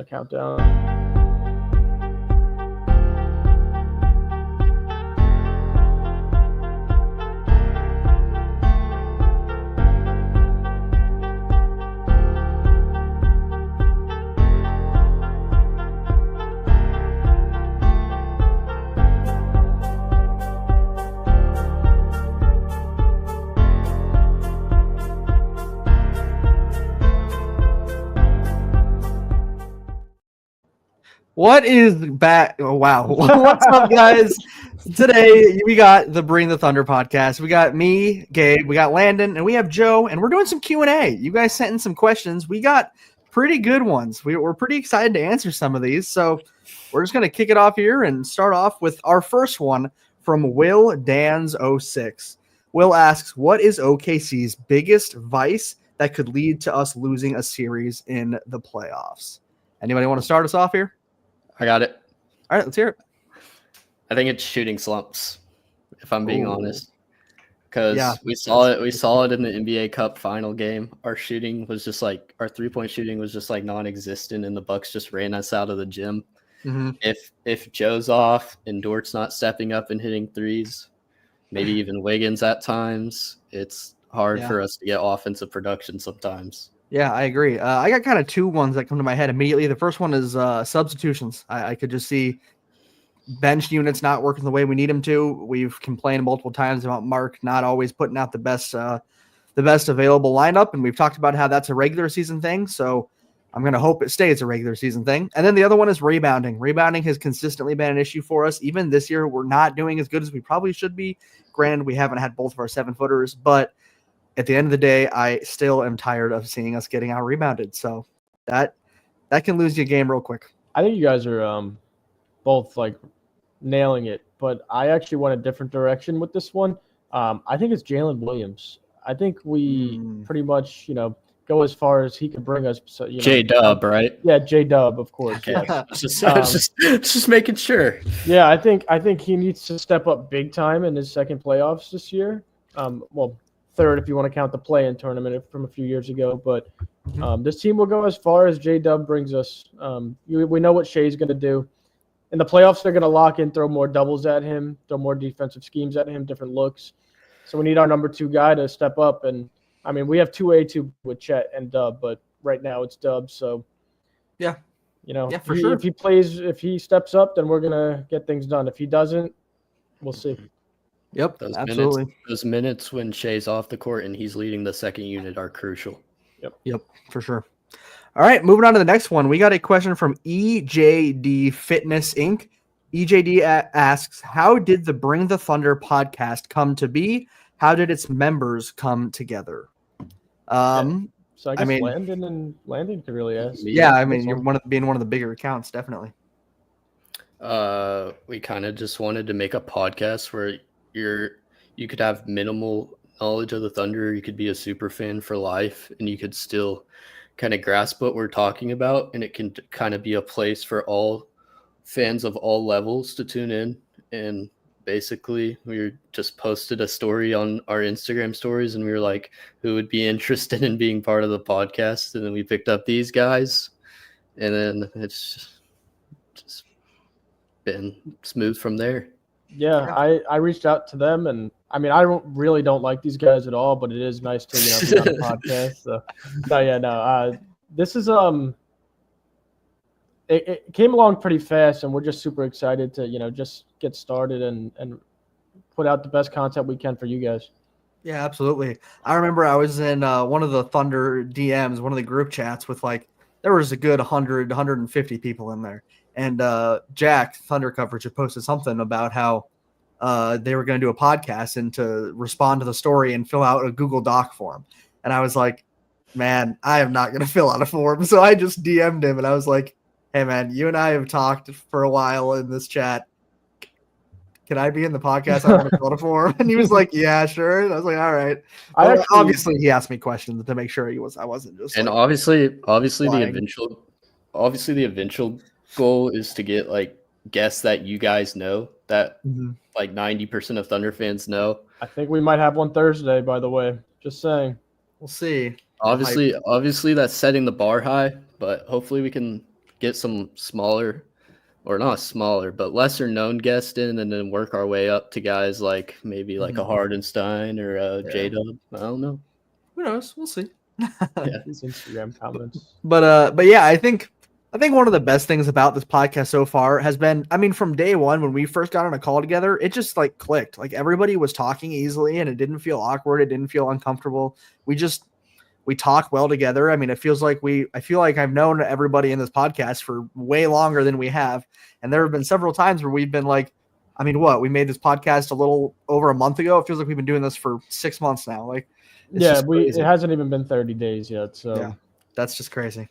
countdown. What is back? Oh, wow. What's up, guys? Today, we got the Bring the Thunder podcast. We got me, Gabe, we got Landon, and we have Joe, and we're doing some Q&A. You guys sent in some questions. We got pretty good ones. We're pretty excited to answer some of these. So we're just going to kick it off here and start off with our first one from Will Dans06. Will asks, what is OKC's biggest vice that could lead to us losing a series in the playoffs? Anybody want to start us off here? I got it. All right, let's hear it. I think it's shooting slumps, if I'm being honest. Because we saw it in the NBA Cup final game. Our shooting was just like our 3-point shooting was just like non-existent, and the Bucks just ran us out of the gym. Mm-hmm. If Joe's off and Dort's not stepping up and hitting threes, maybe even Wiggins at times, it's hard for us to get offensive production sometimes. Yeah, I agree. I got kind of two ones that come to my head immediately. The first one is substitutions. I could just see bench units not working the way we need them to. We've complained multiple times about Mark not always putting out the best available lineup, and we've talked about how that's a regular season thing. So I'm going to hope it stays a regular season thing. And then the other one is rebounding. Rebounding has consistently been an issue for us. Even this year, we're not doing as good as we probably should be. Granted, we haven't had both of our 7-footers, but at the end of the day, I still am tired of seeing us getting out rebounded. So that can lose you a game real quick. I think you guys are both like nailing it, but I actually went a different direction with this one. I think it's Jalen Williams. I think we pretty much, go as far as he could bring us. So, J-Dub, right? Yeah, J-Dub, of course. Okay. Just making sure. Yeah, I think he needs to step up big time in his second playoffs this year. Third if you want to count the play-in tournament from a few years ago. But this team will go as far as J-Dub brings us. We know what Shea's going to do. In the playoffs, they're going to lock in, throw more doubles at him, throw more defensive schemes at him, different looks. So we need our number 2 guy to step up. And, I mean, we have 2A2 with Chet and Dub, but right now it's Dub. So, yeah, for sure. If he steps up, then we're going to get things done. If he doesn't, we'll see. Yep, absolutely. Those minutes when Shea's off the court and he's leading the second unit are crucial. Yep, for sure. All right, moving on to the next one. We got a question from EJD Fitness Inc. EJD asks, how did the Bring the Thunder podcast come to be? How did its members come together? So I guess Landon could really ask. Yeah, I mean, you're being one of the bigger accounts, definitely. We kind of just wanted to make a podcast where you could have minimal knowledge of the Thunder, you could be a super fan for life, and you could still kind of grasp what we're talking about, and it can kind of be a place for all fans of all levels to tune in. And basically we just posted a story on our Instagram stories, and we were like, who would be interested in being part of the podcast? And then we picked up these guys, and then it's just been smooth from there. Yeah, I reached out to them, and I mean, I really don't like these guys at all, but it is nice to be on a podcast. So, this is it came along pretty fast, and we're just super excited to just get started and put out the best content we can for you guys. Yeah, absolutely. I remember I was in one of the Thunder DMs, one of the group chats with there was a good 100, 150 people in there. And Jack, Thunder Coverage, had posted something about how they were going to do a podcast and to respond to the story and fill out a Google Doc form. And I was like, man, I am not going to fill out a form. So I just DM'd him, and I was like, hey, man, you and I have talked for a while in this chat. Can I be in the podcast? I want to fill out a form. And he was like, yeah, sure. And I was like, all right. Obviously, he asked me questions to make sure I wasn't just. And obviously the eventual goal is to get guests that you guys know that 90% of Thunder fans know. I think we might have one Thursday, by the way. Just saying. We'll see. Obviously that's setting the bar high, but hopefully we can get some smaller, or not smaller, but lesser known guests in, and then work our way up to guys like maybe like a Hardenstein or a J-Dub. I don't know. Who knows? We'll see. These Instagram comments. But yeah, I think one of the best things about this podcast so far has been, I mean, from day one when we first got on a call together, it just like clicked. Like everybody was talking easily, and it didn't feel awkward. It didn't feel uncomfortable. We talk well together. I mean, I feel like I've known everybody in this podcast for way longer than we have. And there have been several times where we've been like, I mean, we made this podcast a little over a month ago. It feels like we've been doing this for 6 months now. Like, it hasn't even been 30 days yet. So yeah, that's just crazy.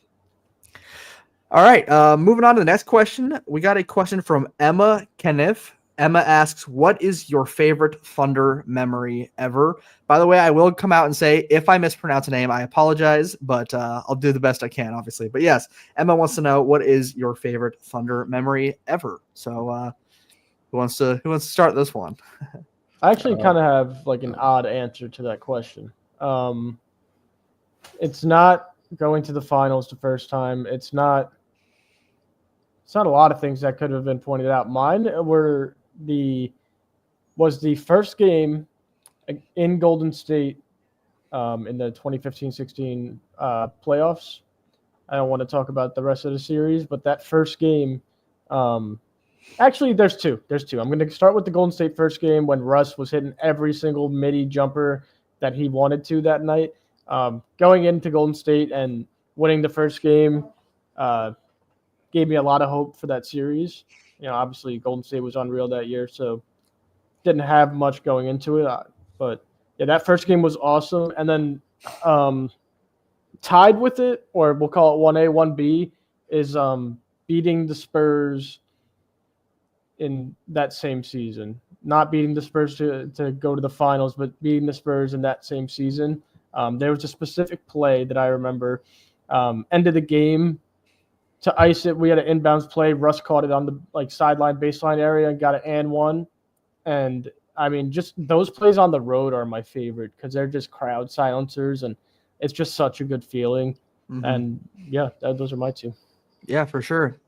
All right. Moving on to the next question. We got a question from Emma Kenneth. Emma asks, what is your favorite Thunder memory ever? By the way, I will come out and say, if I mispronounce a name, I apologize, but I'll do the best I can, obviously. But yes, Emma wants to know, what is your favorite Thunder memory ever? So who wants to start this one? I actually kind of have like an odd answer to that question. It's not going to the finals the first time. It's not a lot of things that could have been pointed out. Mine was the first game in Golden State in the 2015-16 playoffs. I don't want to talk about the rest of the series, but that first game, actually there's two. I'm going to start with the Golden State first game when Russ was hitting every single midi jumper that he wanted to that night. Going into Golden State and winning the first game gave me a lot of hope for that series. You know, obviously Golden State was unreal that year, so didn't have much going into it. But yeah, that first game was awesome. And then tied with it, or we'll call it 1A, 1B, is beating the Spurs in that same season. Not beating the Spurs to go to the finals, but beating the Spurs in that same season. There was a specific play that I remember. End of the game, to ice it, we had an inbounds play. Russ caught it on the sideline, baseline area, and got an and one. And I mean, just those plays on the road are my favorite because they're just crowd silencers, and it's just such a good feeling. Mm-hmm. And yeah, those are my two. Yeah, for sure.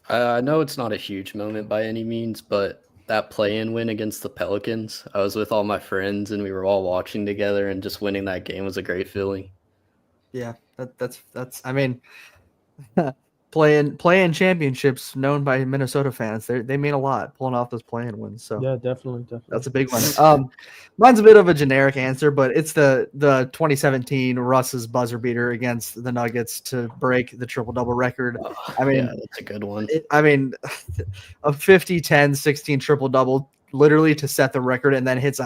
I know it's not a huge moment by any means, but that play-in win against the Pelicans, I was with all my friends and we were all watching together, and just winning that game was a great feeling. Yeah, that's I mean, playing championships known by Minnesota fans, they mean a lot, pulling off those play-in wins. So yeah, definitely. That's a big one. Mine's a bit of a generic answer, but it's the 2017 Russ's buzzer beater against the Nuggets to break the triple-double record. I mean, yeah, that's a good one. A 50, 10, 16 triple-double literally to set the record, and then hits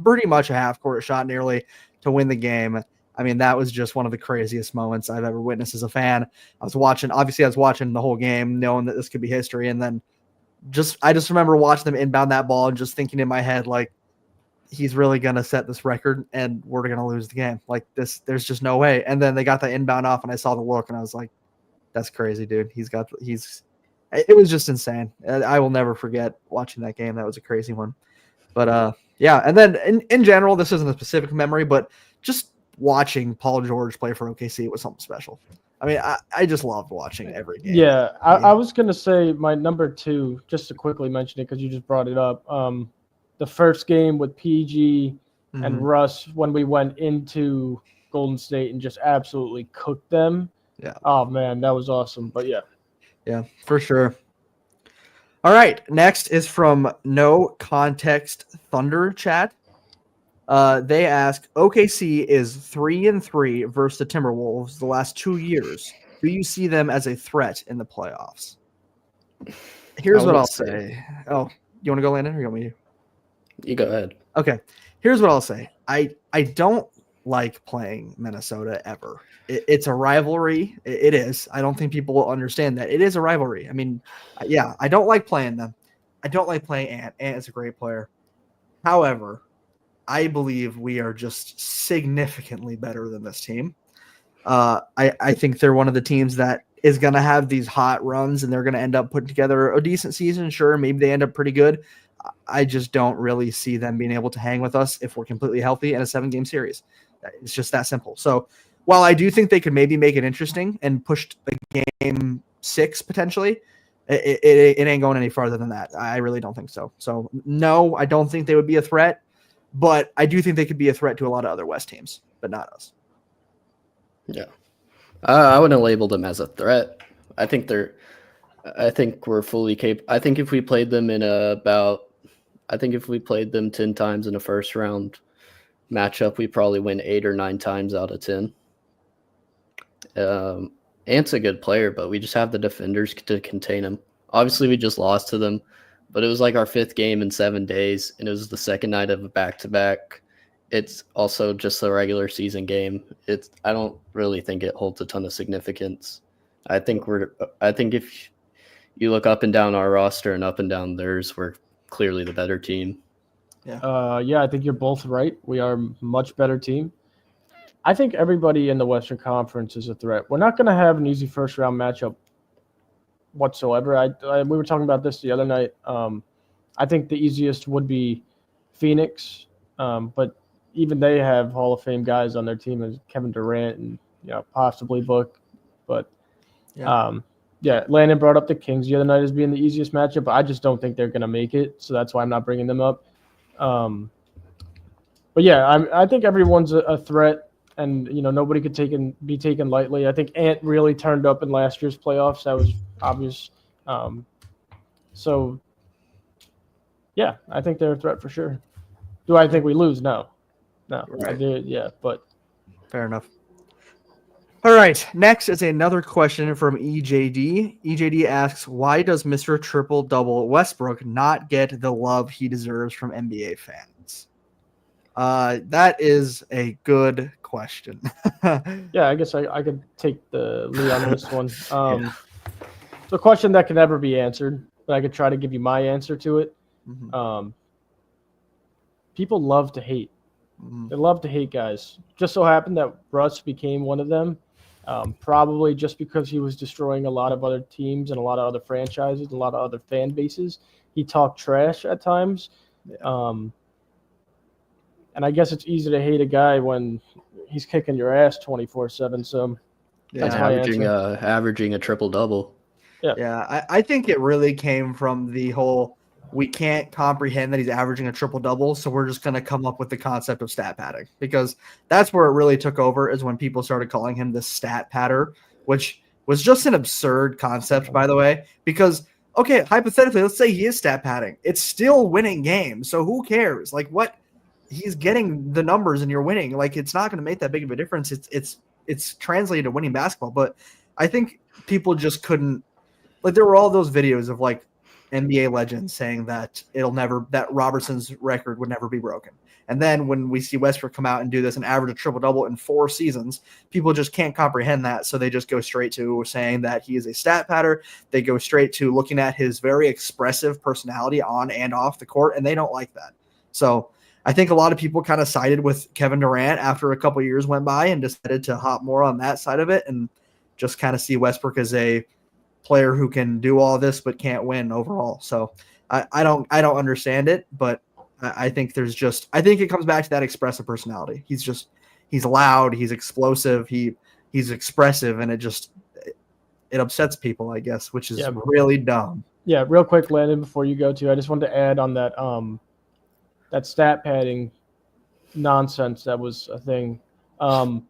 pretty much a half-court shot nearly to win the game. I mean, that was just one of the craziest moments I've ever witnessed as a fan. I was watching the whole game, knowing that this could be history. And then I just remember watching them inbound that ball and just thinking in my head, like, he's really going to set this record and we're going to lose the game. Like this, there's just no way. And then they got the inbound off and I saw the look and I was like, that's crazy, dude. It was just insane. I will never forget watching that game. That was a crazy one. But yeah. And then in general, this isn't a specific memory, but just watching Paul George play for OKC was something special. I mean, I just loved watching every game. Yeah, I was going to say my number two, just to quickly mention it because you just brought it up. The first game with PG and Russ when we went into Golden State and just absolutely cooked them. Yeah. Oh, man, that was awesome. But yeah. Yeah, for sure. All right, next is from No Context Thunder Chat. They ask, OKC is 3-3 versus the Timberwolves the last 2 years. Do you see them as a threat in the playoffs? Here's what I'll say. Oh, you want to go, Landon, or you want me to? You go ahead. Okay. Here's what I'll say. I don't like playing Minnesota ever. It's a rivalry. It is. I don't think people will understand that. It is a rivalry. I mean, yeah, I don't like playing them. I don't like playing Ant. Ant is a great player. However, I believe we are just significantly better than this team. I think they're one of the teams that is going to have these hot runs and they're going to end up putting together a decent season. Sure, maybe they end up pretty good. I just don't really see them being able to hang with us if we're completely healthy in a 7-game series. It's just that simple. So while I do think they could maybe make it interesting and push the game 6 potentially. It ain't going any farther than that. I really don't think so. So no, I don't think they would be a threat, but I do think they could be a threat to a lot of other West teams, but not us. Yeah, I wouldn't label them as a threat. I think we're fully capable. I think if we played them if we played them 10 times in a first round matchup, we probably win 8 or 9 times out of 10. Ant's a good player, but we just have the defenders to contain him. Obviously, we just lost to them, but it was like our 5th game in 7 days, and it was the second night of a back-to-back. It's also just a regular season game. I don't really think it holds a ton of significance. I think if you look up and down our roster and up and down theirs, we're clearly the better team. Yeah, I think you're both right. We are a much better team. I think everybody in the Western Conference is a threat. We're not going to have an easy first-round matchup whatsoever. We were talking about this the other night. I think the easiest would be Phoenix, but even they have Hall of Fame guys on their team as Kevin Durant and possibly Book. But Landon brought up the Kings the other night as being the easiest matchup, but I just don't think they're going to make it, so that's why I'm not bringing them up. But yeah, I think everyone's a threat. And, nobody could be taken lightly. I think Ant really turned up in last year's playoffs. That was obvious. So, yeah, I think they're a threat for sure. Do I think we lose? No. Right. I did, yeah, but. Fair enough. All right, next is another question from EJD. EJD asks, why does Mr. Triple-Double Westbrook not get the love he deserves from NBA fans? That is a good question. Yeah, I guess I could take the lead on this one. It's a question that can never be answered, but I could try to give you my answer to it. Mm-hmm. People love to hate. Mm-hmm. They love to hate guys. Just so happened that Russ became one of them, probably just because he was destroying a lot of other teams and a lot of other franchises, a lot of other fan bases. He talked trash at times. And I guess it's easy to hate a guy when he's kicking your ass 24/7. So that's my answer. Averaging a triple-double. Yeah. I think it really came from the whole we can't comprehend that he's averaging a triple-double, so we're just going to come up with the concept of stat padding, because that's where it really took over, is when people started calling him the stat padder, which was just an absurd concept, by the way, because okay, hypothetically, let's say he is stat padding. It's still winning games, so who cares? Like, what? He's getting the numbers and you're winning. Like, it's not going to make that big of a difference. It's translated to winning basketball. But I think people just couldn't, like, there were all those videos of like NBA legends saying that that Robertson's record would never be broken. And then when we see Westbrook come out and do this and average a triple-double in 4 seasons, people just can't comprehend that. So they just go straight to saying that he is a stat patter. They go straight to looking at his very expressive personality on and off the court, and they don't like that. So I think a lot of people kind of sided with Kevin Durant after a couple of years went by and decided to hop more on that side of it and just kind of see Westbrook as a player who can do all this but can't win overall. So I don't understand it, but I think it comes back to that expressive personality. He's loud, he's explosive, he's expressive, and it upsets people, I guess, which is really dumb. Yeah, real quick, Landon, before you go to, I just wanted to add on that that stat padding nonsense that was a thing. So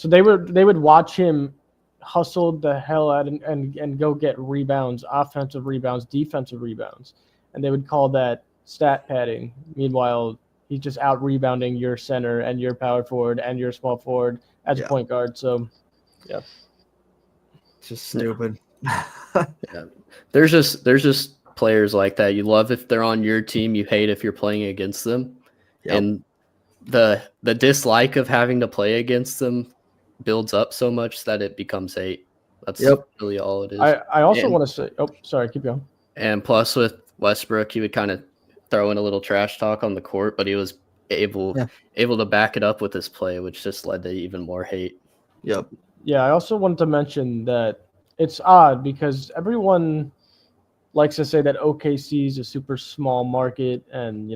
they would watch him hustle the hell out and go get rebounds, offensive rebounds, defensive rebounds, and they would call that stat padding. Meanwhile, he's just out rebounding your center and your power forward and your small forward as a point guard. So, yeah, it's just stupid. Yeah, there's just players like that. You love if they're on your team, you hate if you're playing against them. Yep. And the dislike of having to play against them builds up so much that it becomes hate. That's really all it is. I also want to say, sorry, keep going. And plus with Westbrook, he would kind of throw in a little trash talk on the court, but he was able to back it up with his play, which just led to even more hate. Yep. Yeah, I also wanted to mention that it's odd because everyone likes to say that OKC is a super small market, and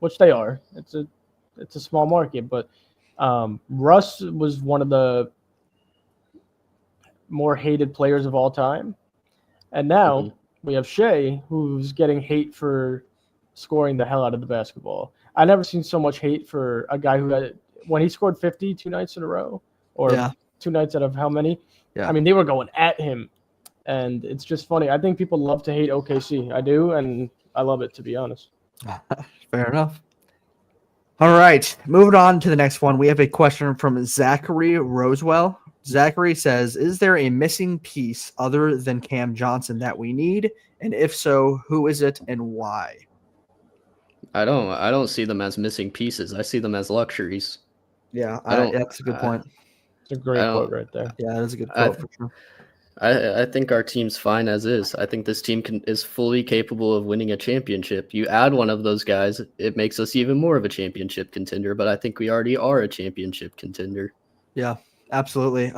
which they are. It's a small market, but Russ was one of the more hated players of all time. And now we have Shea, who's getting hate for scoring the hell out of the basketball. I never seen so much hate for a guy who had, when he scored 50 2 nights in a row, or 2 nights out of how many? Yeah. I mean, they were going at him. And it's just funny. I think people love to hate OKC. I do, and I love it, to be honest. Fair enough. All right, moving on to the next one. We have a question from Zachary Rosewell. Zachary says, is there a missing piece other than Cam Johnson that we need? And if so, who is it and why? I don't see them as missing pieces. I see them as luxuries. Yeah, that's a good point. It's a great quote right there. Yeah, that is a good quote for sure. I think our team's fine as is. I think this team is fully capable of winning a championship. You add one of those guys, it makes us even more of a championship contender, but I think we already are a championship contender. Yeah, absolutely.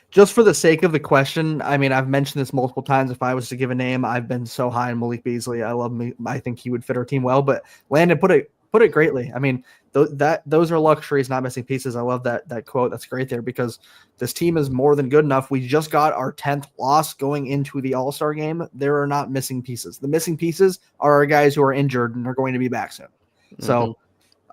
Just for the sake of the question, I mean, I've mentioned this multiple times. If I was to give a name, I've been so high on Malik Beasley. I love me. I think he would fit our team well, but Landon put it greatly. I mean, those are luxuries, not missing pieces. I love that quote. That's great there because this team is more than good enough. We just got our 10th loss going into the All-Star game. There are not missing pieces. The missing pieces are our guys who are injured and are going to be back soon. So,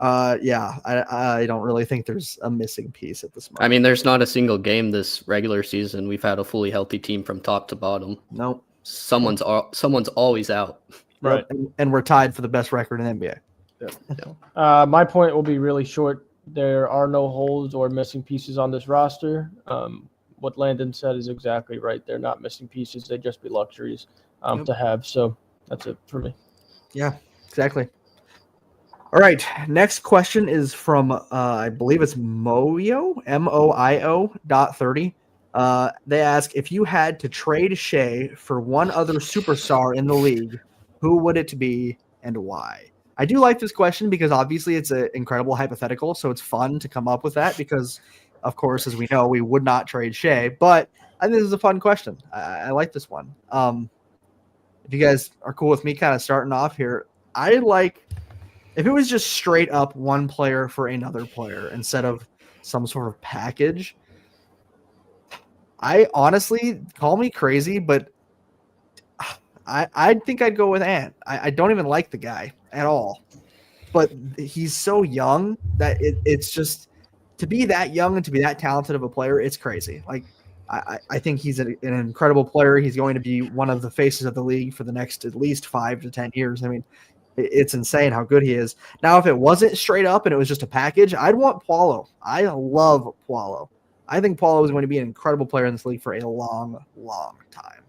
I don't really think there's a missing piece at this moment. I mean, there's not a single game this regular season we've had a fully healthy team from top to bottom. Nope. Someone's always out. Right. And we're tied for the best record in the NBA. My point will be really short. There are no holes or missing pieces on this roster. What Landon said is exactly right. They're not missing pieces. They'd just be luxuries to have. So that's it for me. Yeah, exactly. All right. Next question is from, I believe it's Moio, MOIO.30. They ask, if you had to trade Shea for one other superstar in the league, who would it be and why? I do like this question because obviously it's an incredible hypothetical, so it's fun to come up with that because, of course, as we know, we would not trade Shea, but I think this is a fun question. I like this one. If you guys are cool with me kind of starting off here, if it was just straight up one player for another player instead of some sort of package, I honestly, call me crazy, but I think I'd go with Ant. I don't even like the guy at all, but he's so young that it's just, to be that young and to be that talented of a player, it's crazy. Like I think he's an incredible player. He's going to be one of the faces of the league for the next at least 5 to 10 years. I mean, it's insane how good he is. Now, if it wasn't straight up and it was just a package, I'd want Paulo. I love Paulo. I think Paulo is going to be an incredible player in this league for a long, long time.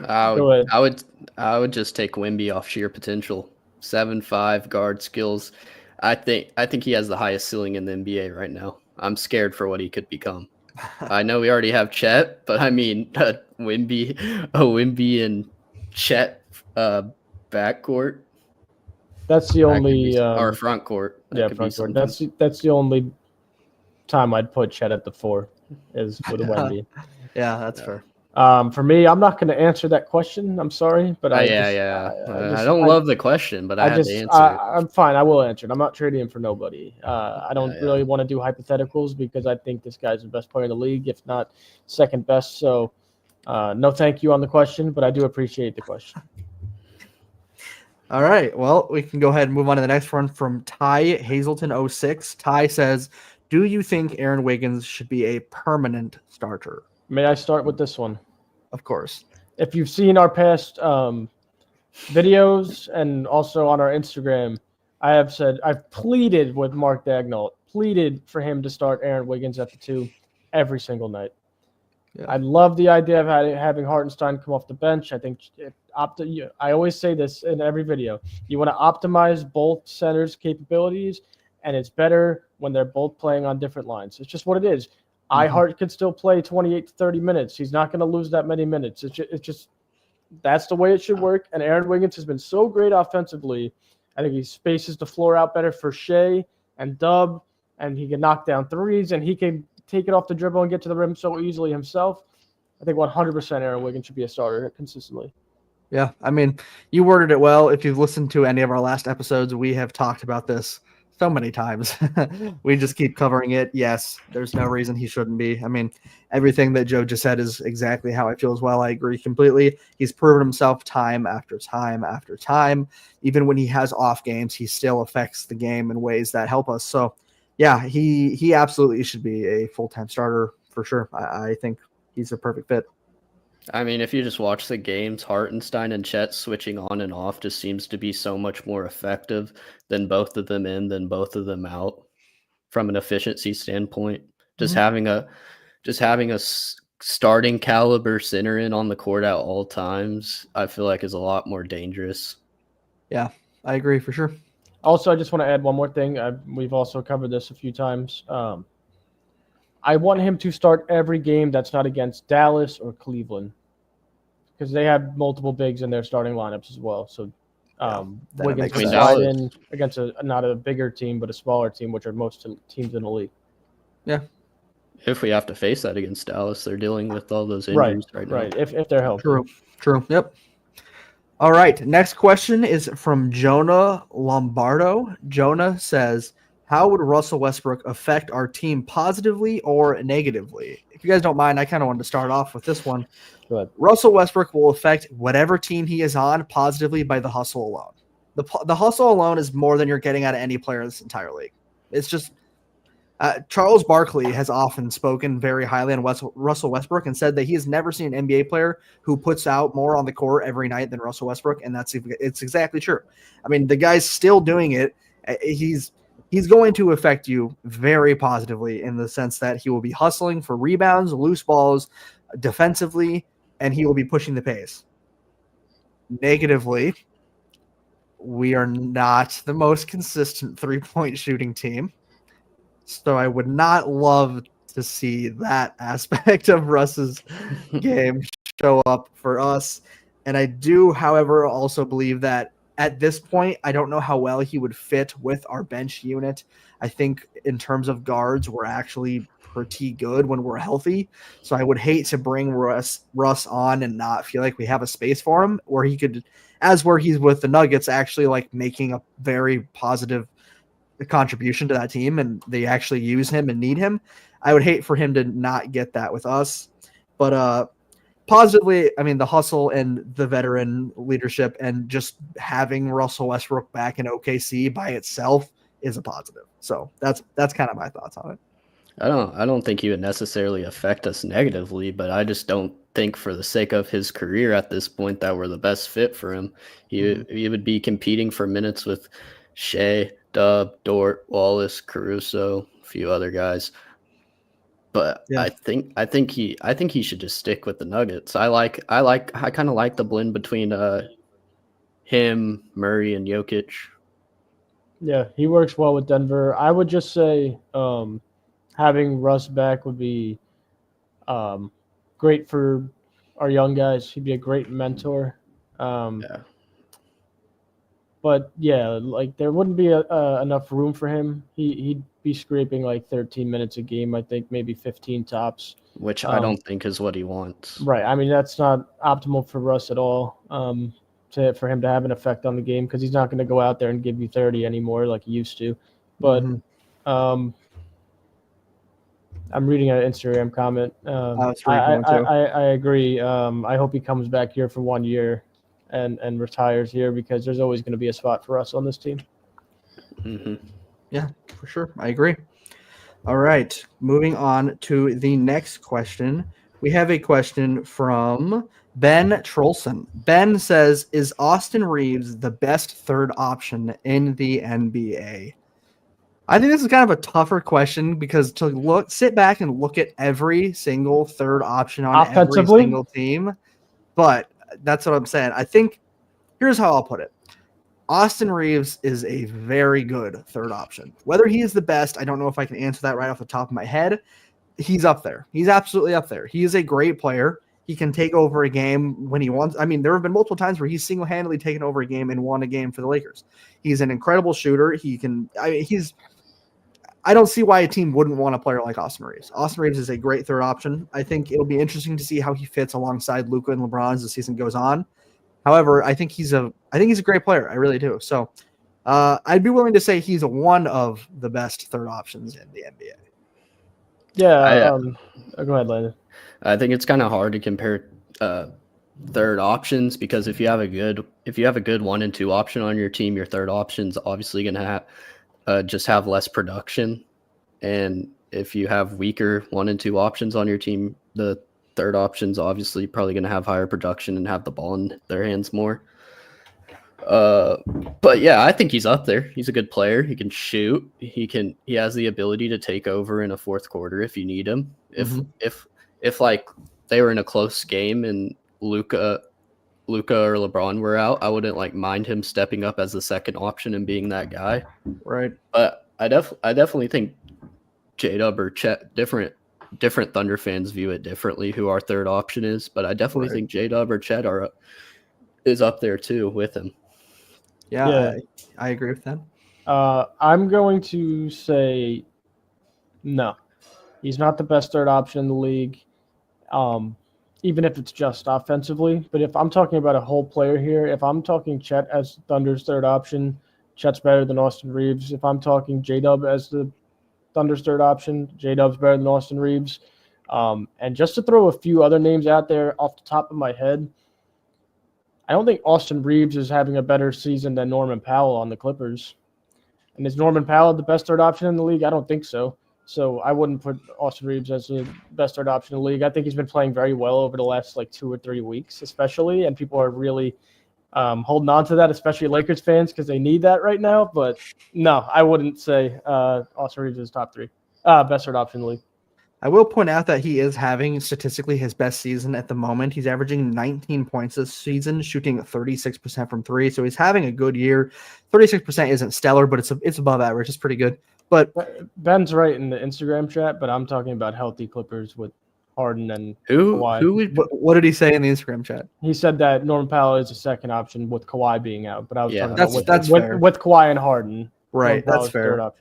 I would just take Wemby off sheer potential. 7'5" guard skills. I think he has the highest ceiling in the NBA right now. I'm scared for what he could become. I know we already have Chet, but I mean Wemby and Chet backcourt. That's the only or front court. Front court. That's the only time I'd put Chet at the 4 is with Wemby. Yeah, that's fair. For me, I'm not going to answer that question. I'm sorry, but I don't love the question, but I have to answer. I'm fine. I will answer it. I'm not trading him for nobody. I don't really want to do hypotheticals because I think this guy's the best player in the league, if not second best. So, no, thank you on the question, but I do appreciate the question. All right. Well, we can go ahead and move on to the next one from Ty Hazelton 06. Ty says, "Do you think Aaron Wiggins should be a permanent starter?" May I start with this one? Of course. If you've seen our past videos and also on our Instagram, I've pleaded with Mark Dagnall, pleaded for him to start Aaron Wiggins at the 2 every single night. Yeah. I love the idea of having Hartenstein come off the bench. I think I always say this in every video. You want to optimize both centers' capabilities, and it's better when they're both playing on different lines. It's just what it is. Hart could still play 28 to 30 minutes. He's not going to lose that many minutes. It's just that's the way it should work. And Aaron Wiggins has been so great offensively. I think he spaces the floor out better for Shea and Dub, and he can knock down threes, and he can take it off the dribble and get to the rim so easily himself. I think 100% Aaron Wiggins should be a starter consistently. Yeah, I mean, you worded it well. If you've listened to any of our last episodes, we have talked about this so many times. We just keep covering it. Yes, there's no reason he shouldn't be. I mean, everything that Joe just said is exactly how I feel as well. I agree completely. He's proven himself time after time after time. Even when he has off games, he still affects the game in ways that help us. So, yeah, he absolutely should be a full-time starter for sure. I think he's a perfect fit. I mean, if you just watch the games, Hartenstein and Chet switching on and off just seems to be so much more effective than both of them in, than both of them out from an efficiency standpoint. Just having a starting caliber center in on the court at all times, I feel like is a lot more dangerous. Yeah, I agree for sure. Also, I just want to add one more thing. We've also covered this a few times. I want him to start every game that's not against Dallas or Cleveland, because they have multiple bigs in their starting lineups as well. So Wiggins makes can sense. slide in against not a bigger team, but a smaller team, which are most teams in the league. Yeah. If we have to face that against Dallas, they're dealing with all those injuries right now. Right. If they're healthy. True. Yep. All right. Next question is from Jonah Lombardo. Jonah says, how would Russell Westbrook affect our team positively or negatively? If you guys don't mind, I kind of wanted to start off with this one. Go ahead. Russell Westbrook will affect whatever team he is on positively by the hustle alone. The hustle alone is more than you're getting out of any player in this entire league. It's just Charles Barkley has often spoken very highly on Russell Westbrook and said that he has never seen an NBA player who puts out more on the court every night than Russell Westbrook, and it's exactly true. I mean, the guy's still doing it. He's going to affect you very positively in the sense that he will be hustling for rebounds, loose balls, defensively, and he will be pushing the pace. Negatively, we are not the most consistent three-point shooting team. So I would not love to see that aspect of Russ's game show up for us. And I do, however, also believe that at this point, I don't know how well he would fit with our bench unit. I think in terms of guards, we're actually pretty good when we're healthy. So I would hate to bring Russ on and not feel like we have a space for him where he could, as where he's with the Nuggets, actually like making a very positive contribution to that team and they actually use him and need him. I would hate for him to not get that with us. But positively, I mean, the hustle and the veteran leadership and just having Russell Westbrook back in OKC by itself is a positive. So that's kind of my thoughts on it. I don't think he would necessarily affect us negatively, but I just don't think for the sake of his career at this point that we're the best fit for him. He would be competing for minutes with Shea, Dub, Dort, Wallace, Caruso, a few other guys. But yeah. I think he should just stick with the Nuggets. I kind of like the blend between him, Murray, and Jokic. Yeah, he works well with Denver. I would just say having Russ back would be great for our young guys. He'd be a great mentor. Yeah. But yeah, like there wouldn't be enough room for him. He'd be scraping like 13 minutes a game. I think maybe 15 tops. Which I don't think is what he wants. Right. I mean, that's not optimal for Russ at all. For him to have an effect on the game because he's not going to go out there and give you 30 anymore like he used to. But I'm reading an Instagram comment. I agree. I hope he comes back here for 1 year and retires here because there's always going to be a spot for us on this team. Mm-hmm. Yeah, for sure. I agree. All right. Moving on to the next question. We have a question from Ben Trolson. Ben says, is Austin Reeves the best third option in the NBA? I think this is kind of a tougher question because to sit back and look at every single third option on every single team. But that's what I'm saying. I think here's how I'll put it. Austin Reeves is a very good third option. Whether he is the best, I don't know if I can answer that right off the top of my head. He's up there. He's absolutely up there. He is a great player. He can take over a game when he wants. I mean, there have been multiple times where he's single-handedly taken over a game and won a game for the Lakers. He's an incredible shooter. I don't see why a team wouldn't want a player like Austin Reeves. Austin Reeves is a great third option. I think it'll be interesting to see how he fits alongside Luka and LeBron as the season goes on. However, I think he's a great player. I really do. So I'd be willing to say he's one of the best third options in the NBA. Yeah. Go ahead, Landon. I think it's kind of hard to compare third options because if you have a good 1 and 2 option on your team, your third option's obviously going to have just have less production. And if you have weaker 1 and 2 options on your team, the third option's obviously probably going to have higher production and have the ball in their hands more. But yeah, I think he's up there. He's a good player. He can shoot. He has the ability to take over in a fourth quarter if you need him. If like they were in a close game and Luka or LeBron were out, I wouldn't like mind him stepping up as the second option and being that guy. Right. But I definitely think J-Dub or Chet, different Thunder fans view it differently who our third option is, but I definitely think J-Dub or Chet is up there too with him. Yeah. I agree with that. I'm going to say no. He's not the best third option in the league, even if it's just offensively. But if I'm talking about a whole player here, if I'm talking Chet as Thunder's third option, Chet's better than Austin Reeves. If I'm talking J-Dub as the Thunder's third option, J-Dub's better than Austin Reeves. And just to throw a few other names out there off the top of my head, I don't think Austin Reeves is having a better season than Norman Powell on the Clippers. And is Norman Powell the best third option in the league? I don't think so. So I wouldn't put Austin Reeves as the best third option in the league. I think he's been playing very well over the last 2 or 3 weeks, especially, and people are really holding on to that, especially Lakers fans, because they need that right now. But no, I wouldn't say Austin Reeves is top 3 best third option in the league. I will point out that he is having statistically his best season at the moment. He's averaging 19 points this season, shooting 36% from 3. So he's having a good year. 36% isn't stellar, but it's above average. It's pretty good. But Ben's right in the Instagram chat, but I'm talking about healthy Clippers with Harden and Kawhi. What did he say in the Instagram chat? He said that Norman Powell is a second option with Kawhi being out, but I was talking about with Kawhi and Harden. Right, that's fair.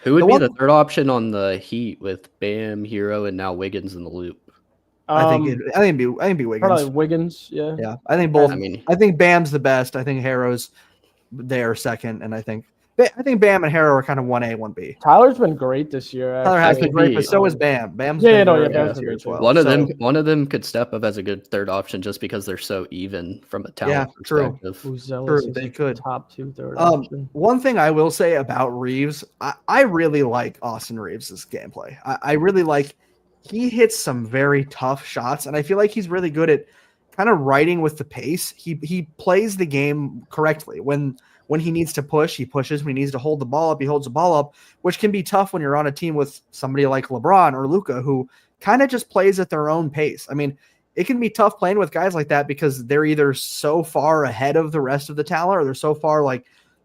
Who would be the third option on the Heat with Bam, Hero, and now Wiggins in the loop? I think it'd be Wiggins. Probably Wiggins, yeah. Yeah, I think both. I think Bam's the best. I think Harrow's there second, and I think Bam and Harrow are kind of 1A, 1B. Tyler's been great this year. Tyler has been great, but so is Bam. Bam's been great as well. One of them could step up as a good third option just because they're so even from a talent perspective. True, they could. Top 2 third option. One thing I will say about Reeves, I really like Austin Reeves' gameplay. I really like he hits some very tough shots, and I feel like he's really good at kind of riding with the pace. He plays the game correctly. When he needs to push, he pushes. When he needs to hold the ball up, he holds the ball up, which can be tough when you're on a team with somebody like LeBron or Luka who kind of just plays at their own pace. I mean, it can be tough playing with guys like that because they're either so far ahead of the rest of the talent or they're so far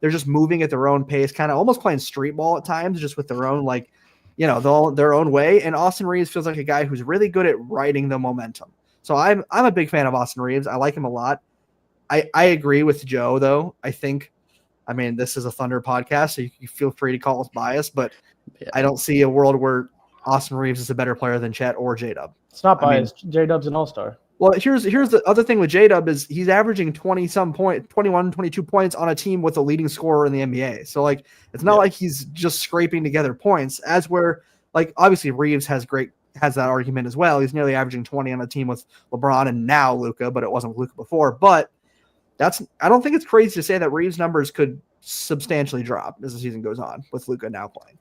they're just moving at their own pace, kind of almost playing street ball at times, just with their own their own way. And Austin Reeves feels like a guy who's really good at riding the momentum. So I'm a big fan of Austin Reeves. I like him a lot. I agree with Joe, though. I mean, this is a Thunder podcast, so you feel free to call us biased, but I don't see a world where Austin Reeves is a better player than Chet or J-Dub. It's not biased. J-Dub's an all-star. Well, here's the other thing with J-Dub is he's averaging 21, 22 points on a team with a leading scorer in the NBA. So, it's not like he's just scraping together points, as where, obviously Reeves has that argument as well. He's nearly averaging 20 on a team with LeBron and now Luka, but it wasn't with Luka before. But I don't think it's crazy to say that Reeves' numbers could substantially drop as the season goes on with Luka now playing.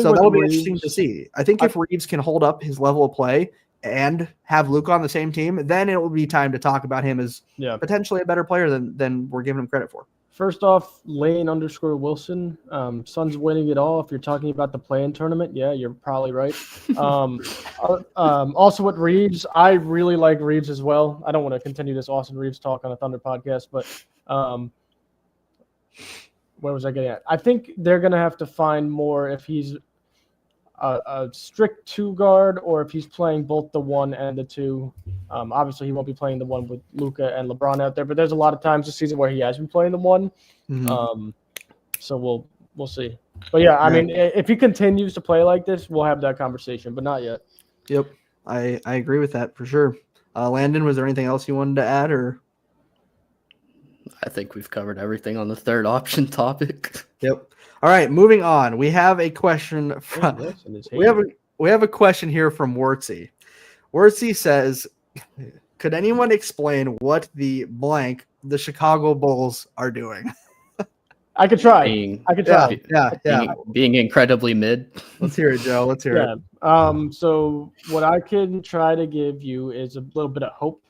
So that'll be interesting to see. I think if Reeves can hold up his level of play and have Luka on the same team, then it will be time to talk about him as potentially a better player than we're giving him credit for. First off, Lane_Wilson. Suns winning it all. If you're talking about the play-in tournament, yeah, you're probably right. Also with Reeves, I really like Reeves as well. I don't want to continue this Austin Reeves talk on a Thunder podcast, but where was I getting at? I think they're going to have to find more if he's a strict 2 guard or if he's playing both the 1 and the 2. Obviously, he won't be playing the 1 with Luka and LeBron out there, but there's a lot of times this season where he has been playing the 1. Mm-hmm. So we'll see. But yeah, I mean, if he continues to play like this, we'll have that conversation, but not yet. Yep, I agree with that for sure. Landon, was there anything else you wanted to add, or? I think we've covered everything on the third option topic. Yep. All right, moving on. We have a question from we have a question here from Wurtzy. Wurtzy says, could anyone explain what the Chicago Bulls are doing? I could try. I could try. Being incredibly mid. Let's hear it, Joe. Let's hear it. So what I can try to give you is a little bit of hope,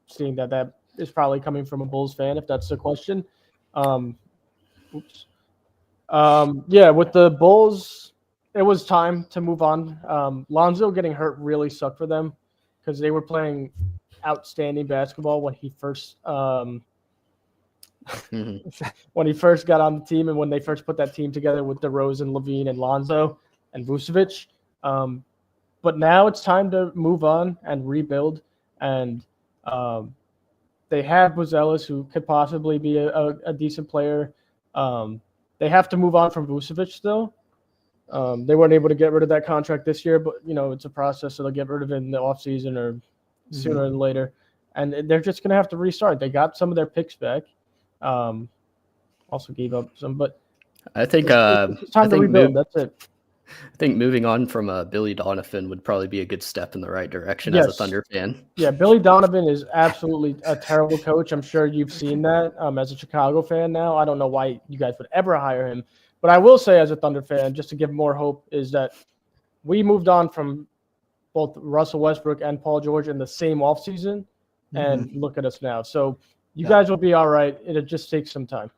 seeing that is probably coming from a Bulls fan, if that's the question. With the Bulls, it was time to move on. Lonzo getting hurt really sucked for them because they were playing outstanding basketball when he first when he first got on the team and when they first put that team together with DeRozan, Levine, and Lonzo and Vucevic. But now it's time to move on and rebuild. And they have Buzelis, who could possibly be a decent player. They have to move on from Vucevic still. They weren't able to get rid of that contract this year, but it's a process, so they'll get rid of it in the offseason or sooner than later. And they're just going to have to restart. They got some of their picks back. Also gave up some, but I think it's time to rebuild. That's it. I think moving on from Billy Donovan would probably be a good step in the right direction as a Thunder fan. Yeah, Billy Donovan is absolutely a terrible coach. I'm sure you've seen that as a Chicago fan now. I don't know why you guys would ever hire him. But I will say as a Thunder fan, just to give more hope, is that we moved on from both Russell Westbrook and Paul George in the same offseason, and look at us now. So you guys will be all right. It'll just take some time.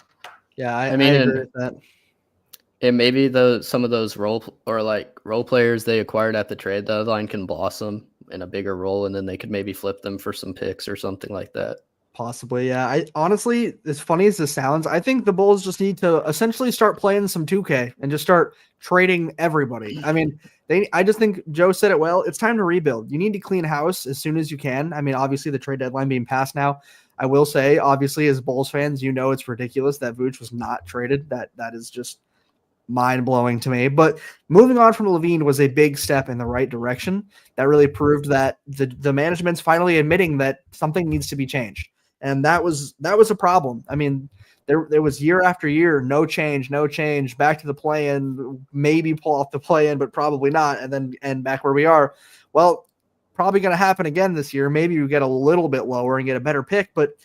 Yeah, I agree with that. And maybe some of those role players they acquired at the trade deadline can blossom in a bigger role, and then they could maybe flip them for some picks or something like that. Possibly, yeah. I honestly, as funny as this sounds, I think the Bulls just need to essentially start playing some 2K and just start trading everybody. I mean, I just think Joe said it well. It's time to rebuild. You need to clean house as soon as you can. I mean, obviously the trade deadline being passed now. I will say, obviously, as Bulls fans, it's ridiculous that Vooch was not traded. That is just mind-blowing to me. But moving on from Levine was a big step in the right direction. That really proved that the management's finally admitting that something needs to be changed. And that was a problem. I mean, there was year after year, no change, back to the play-in, maybe pull off the play-in, but probably not, and then end back where we are. Well, probably going to happen again this year. Maybe you get a little bit lower and get a better pick, but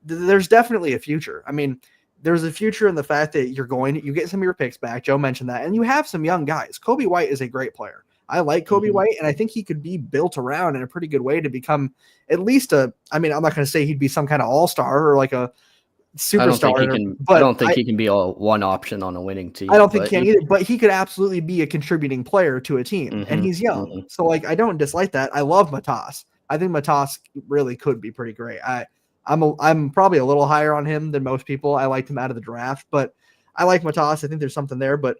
there's definitely a future. I mean, there's a future in the fact that you get some of your picks back. Joe mentioned that, and you have some young guys. Kobe White is a great player. I like Kobe White, and I think he could be built around in a pretty good way to become at least I'm not going to say he'd be some kind of all-star or like a superstar. I don't think he can be one option on a winning team. I don't think he can either, but he could absolutely be a contributing player to a team, and he's young. So, I don't dislike that. I love Matas. I think Matas really could be pretty great. I'm probably a little higher on him than most people. I liked him out of the draft, but I like Matas. I think there's something there, but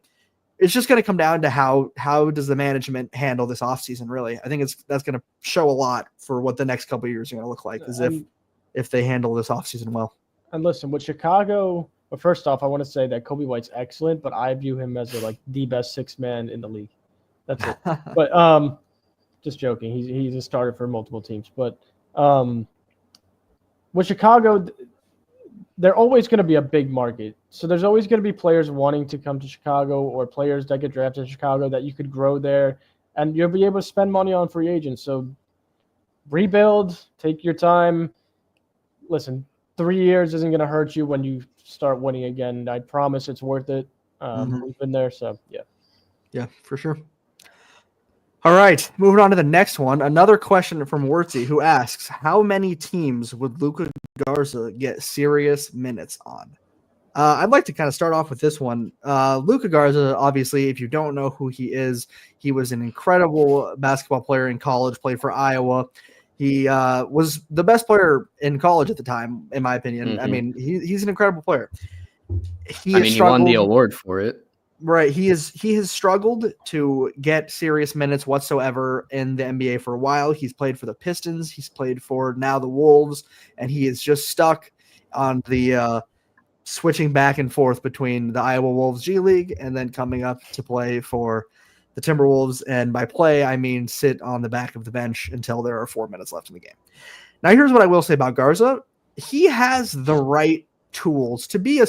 it's just going to come down to how does the management handle this offseason, really. I think that's going to show a lot for what the next couple of years are going to look like, if they handle this offseason well. And listen, with Chicago, well, first off, I want to say that Kobe White's excellent, but I view him as the best sixth man in the league. That's it. But just joking. He's a starter for multiple teams. But with Chicago, they're always going to be a big market. So there's always going to be players wanting to come to Chicago or players that get drafted in Chicago that you could grow there, and you'll be able to spend money on free agents. So rebuild, take your time. Listen, 3 years isn't going to hurt you when you start winning again. I promise it's worth it. We've been there, so yeah. Yeah, for sure. All right, moving on to the next one. Another question from Wurtzy, who asks, how many teams would Luka Garza get serious minutes on? I'd like to kind of start off with this one. Luka Garza, obviously, if you don't know who he is, he was an incredible basketball player in college, played for Iowa. He was the best player in college at the time, in my opinion. I mean, he's an incredible player. He won the award for it. Right. He has struggled to get serious minutes whatsoever in the NBA for a while. He's played for the Pistons. He's played for now the Wolves, and he is just stuck on the switching back and forth between the Iowa Wolves G League and then coming up to play for the Timberwolves. And by play, I mean sit on the back of the bench until there are 4 minutes left in the game. Now, here's what I will say about Garza. He has the right tools to be a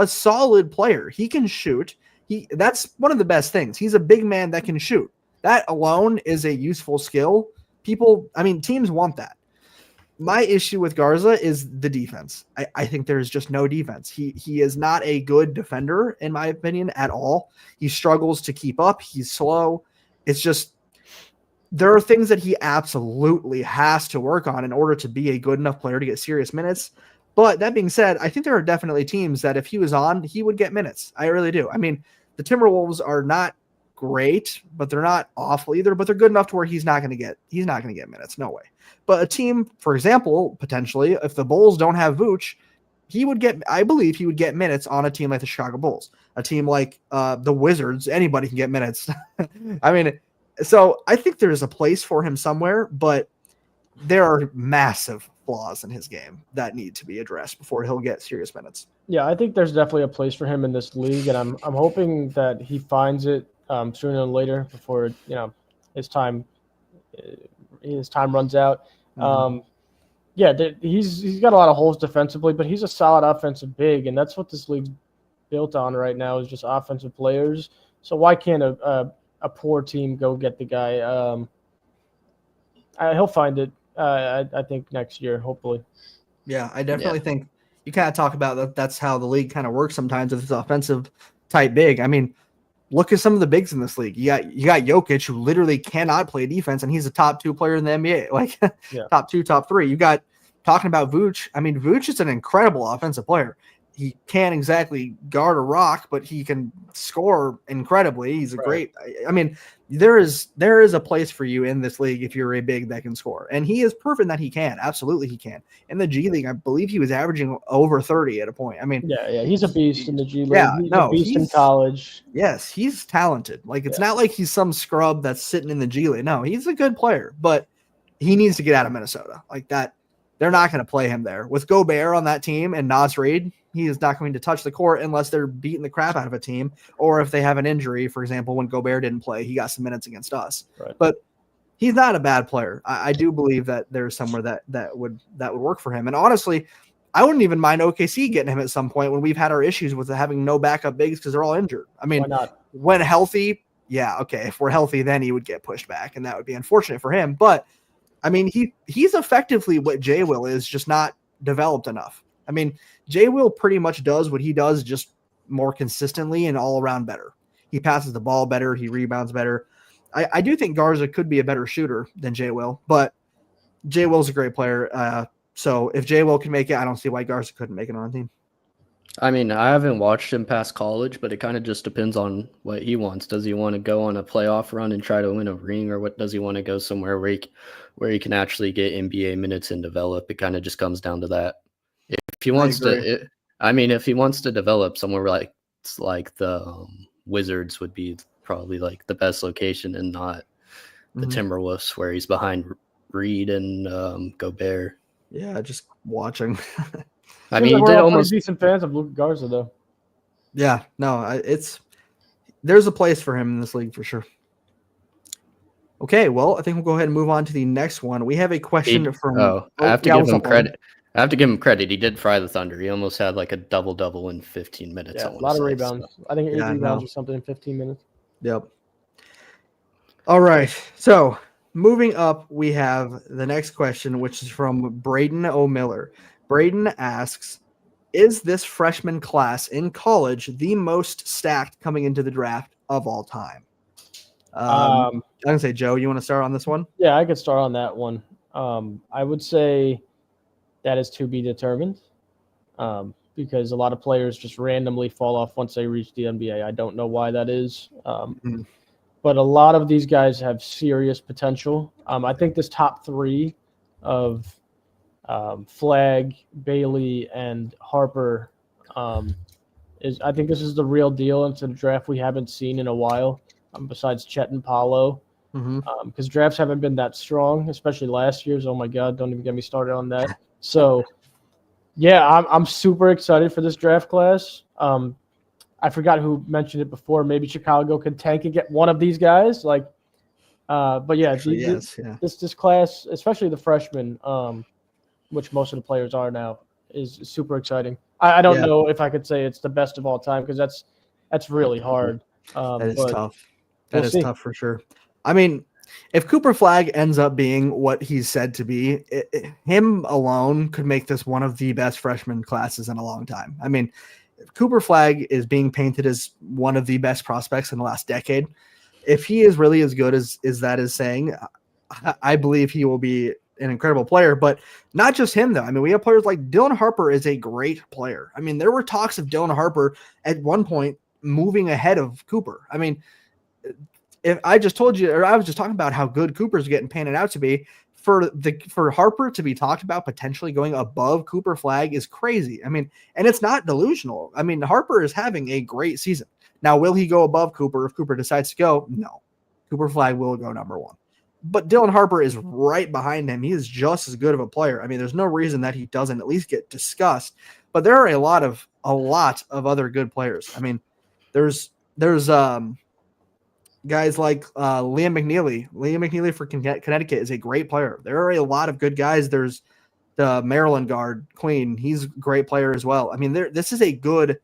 solid player. He can shoot. That's one of the best things. He's a big man that can shoot. That alone is a useful skill. Teams want that. My issue with Garza is the defense. I think there's just no defense. He is not a good defender, in my opinion, at all. He struggles to keep up. He's slow. It's just there are things that he absolutely has to work on in order to be a good enough player to get serious minutes. But that being said, I think there are definitely teams that if he was on, he would get minutes. I really do. I mean, the Timberwolves are not great, but they're not awful either. But they're good enough to where he's not going to get minutes. No way. But a team, for example, potentially, if the Bulls don't have Vooch, I believe he would get minutes on a team like the Chicago Bulls, a team like the Wizards. Anybody can get minutes. So I think there's a place for him somewhere, but there are massive flaws in his game that need to be addressed before he'll get serious minutes. Yeah, I think there's definitely a place for him in this league, and I'm hoping that he finds it sooner than later before his time runs out. He's got a lot of holes defensively, but he's a solid offensive big, and that's what this league's built on right now is just offensive players. So why can't a poor team go get the guy? He'll find it. I think next year, hopefully. Yeah, I definitely think you kind of talk about that. That's how the league kind of works sometimes with this offensive type big. I mean, look at some of the bigs in this league. You got Jokic, who literally cannot play defense, and he's a top 2 player in the NBA. Like top 2, top 3. You got talking about Vooch. I mean, Vooch is an incredible offensive player. He can't exactly guard a rock, but he can score incredibly. He's a great. I mean, there is a place for you in this league if you're a big that can score, and he has proven that he can. Absolutely, he can. In the G League, I believe he was averaging over 30 at a point. I mean, yeah, he's a beast in the G League. Yeah, he's a beast in college. Yes, he's talented. Like it's not like he's some scrub that's sitting in the G League. No, he's a good player, but he needs to get out of Minnesota. Like that, they're not going to play him there with Gobert on that team and Naz Reid. He is not going to touch the court unless they're beating the crap out of a team, or if they have an injury. For example, when Gobert didn't play, he got some minutes against us. Right. But he's not a bad player. I do believe that there's somewhere that would work for him. And honestly, I wouldn't even mind OKC getting him at some point when we've had our issues with having no backup bigs because they're all injured. I mean, why not? When healthy, yeah, okay. If we're healthy, then he would get pushed back, and that would be unfortunate for him. But I mean, he's effectively what Jay Will is, just not developed enough. I mean, Jay Will pretty much does what he does, just more consistently and all around better. He passes the ball better. He rebounds better. I do think Garza could be a better shooter than Jay Will, but Jay Will's a great player. So if Jay Will can make it, I don't see why Garza couldn't make it on a team. I mean, I haven't watched him past college, but it kind of just depends on what he wants. Does he want to go on a playoff run and try to win a ring, or what does he want to go somewhere where he can actually get NBA minutes and develop? It kind of just comes down to that. If he wants if he wants to develop somewhere like the Wizards would be probably like the best location, and not the Timberwolves where he's behind Reed and Gobert. Yeah, just watching. I mean, he did almost decent fans of Luka Garza though. Yeah, no, there's a place for him in this league for sure. Okay, well, I think we'll go ahead and move on to the next one. We have a question from. I have to give him credit. I have to give him credit. He did fry the Thunder. He almost had like a double-double in 15 minutes. Yeah, a lot of rebounds. So. I think 8 rebounds or something in 15 minutes. Yep. All right. So moving up, we have the next question, which is from Braden O'Miller. Braden asks, is this freshman class in college the most stacked coming into the draft of all time? I'm going to say, Joe, you want to start on this one? Yeah, I could start on that one. I would say that is to be determined because a lot of players just randomly fall off once they reach the NBA. I don't know why that is. But a lot of these guys have serious potential. I think this top 3 of Flagg, Bailey, and Harper I think this is the real deal into the draft we haven't seen in a while, besides Chet and Paolo. Because drafts haven't been that strong, especially last year's. Oh my God, don't even get me started on that. So, yeah, I'm super excited for this draft class. I forgot who mentioned it before. Maybe Chicago could tank and get one of these guys. But yeah, this class, especially the freshmen, which most of the players are now, is super exciting. I don't Yeah. know if I could say it's the best of all time because that's really hard. That is But tough. That we'll is see. tough for sure. I mean, if Cooper Flag ends up being what he's said to be, him alone could make this one of the best freshman classes in a long time. I mean, Cooper Flag is being painted as one of the best prospects in the last decade. If he is really as good as that is saying, I believe he will be an incredible player, but not just him though. I mean, we have players like Dylan Harper is a great player. I mean, there were talks of Dylan Harper at one point moving ahead of Cooper. I mean, if I just told you, or I was just talking about how good Cooper's getting painted out to be, for Harper to be talked about potentially going above Cooper Flag is crazy. I mean, and it's not delusional. I mean, Harper is having a great season. Now, will he go above Cooper if Cooper decides to go? No. Cooper Flag will go number one. But Dylan Harper is right behind him. He is just as good of a player. I mean, there's no reason that he doesn't at least get discussed. But there are a lot of other good players. I mean, there's guys like Liam McNeely. Liam McNeely for Connecticut is a great player. There are a lot of good guys. There's the Maryland guard, Queen. He's a great player as well. I mean, this is a good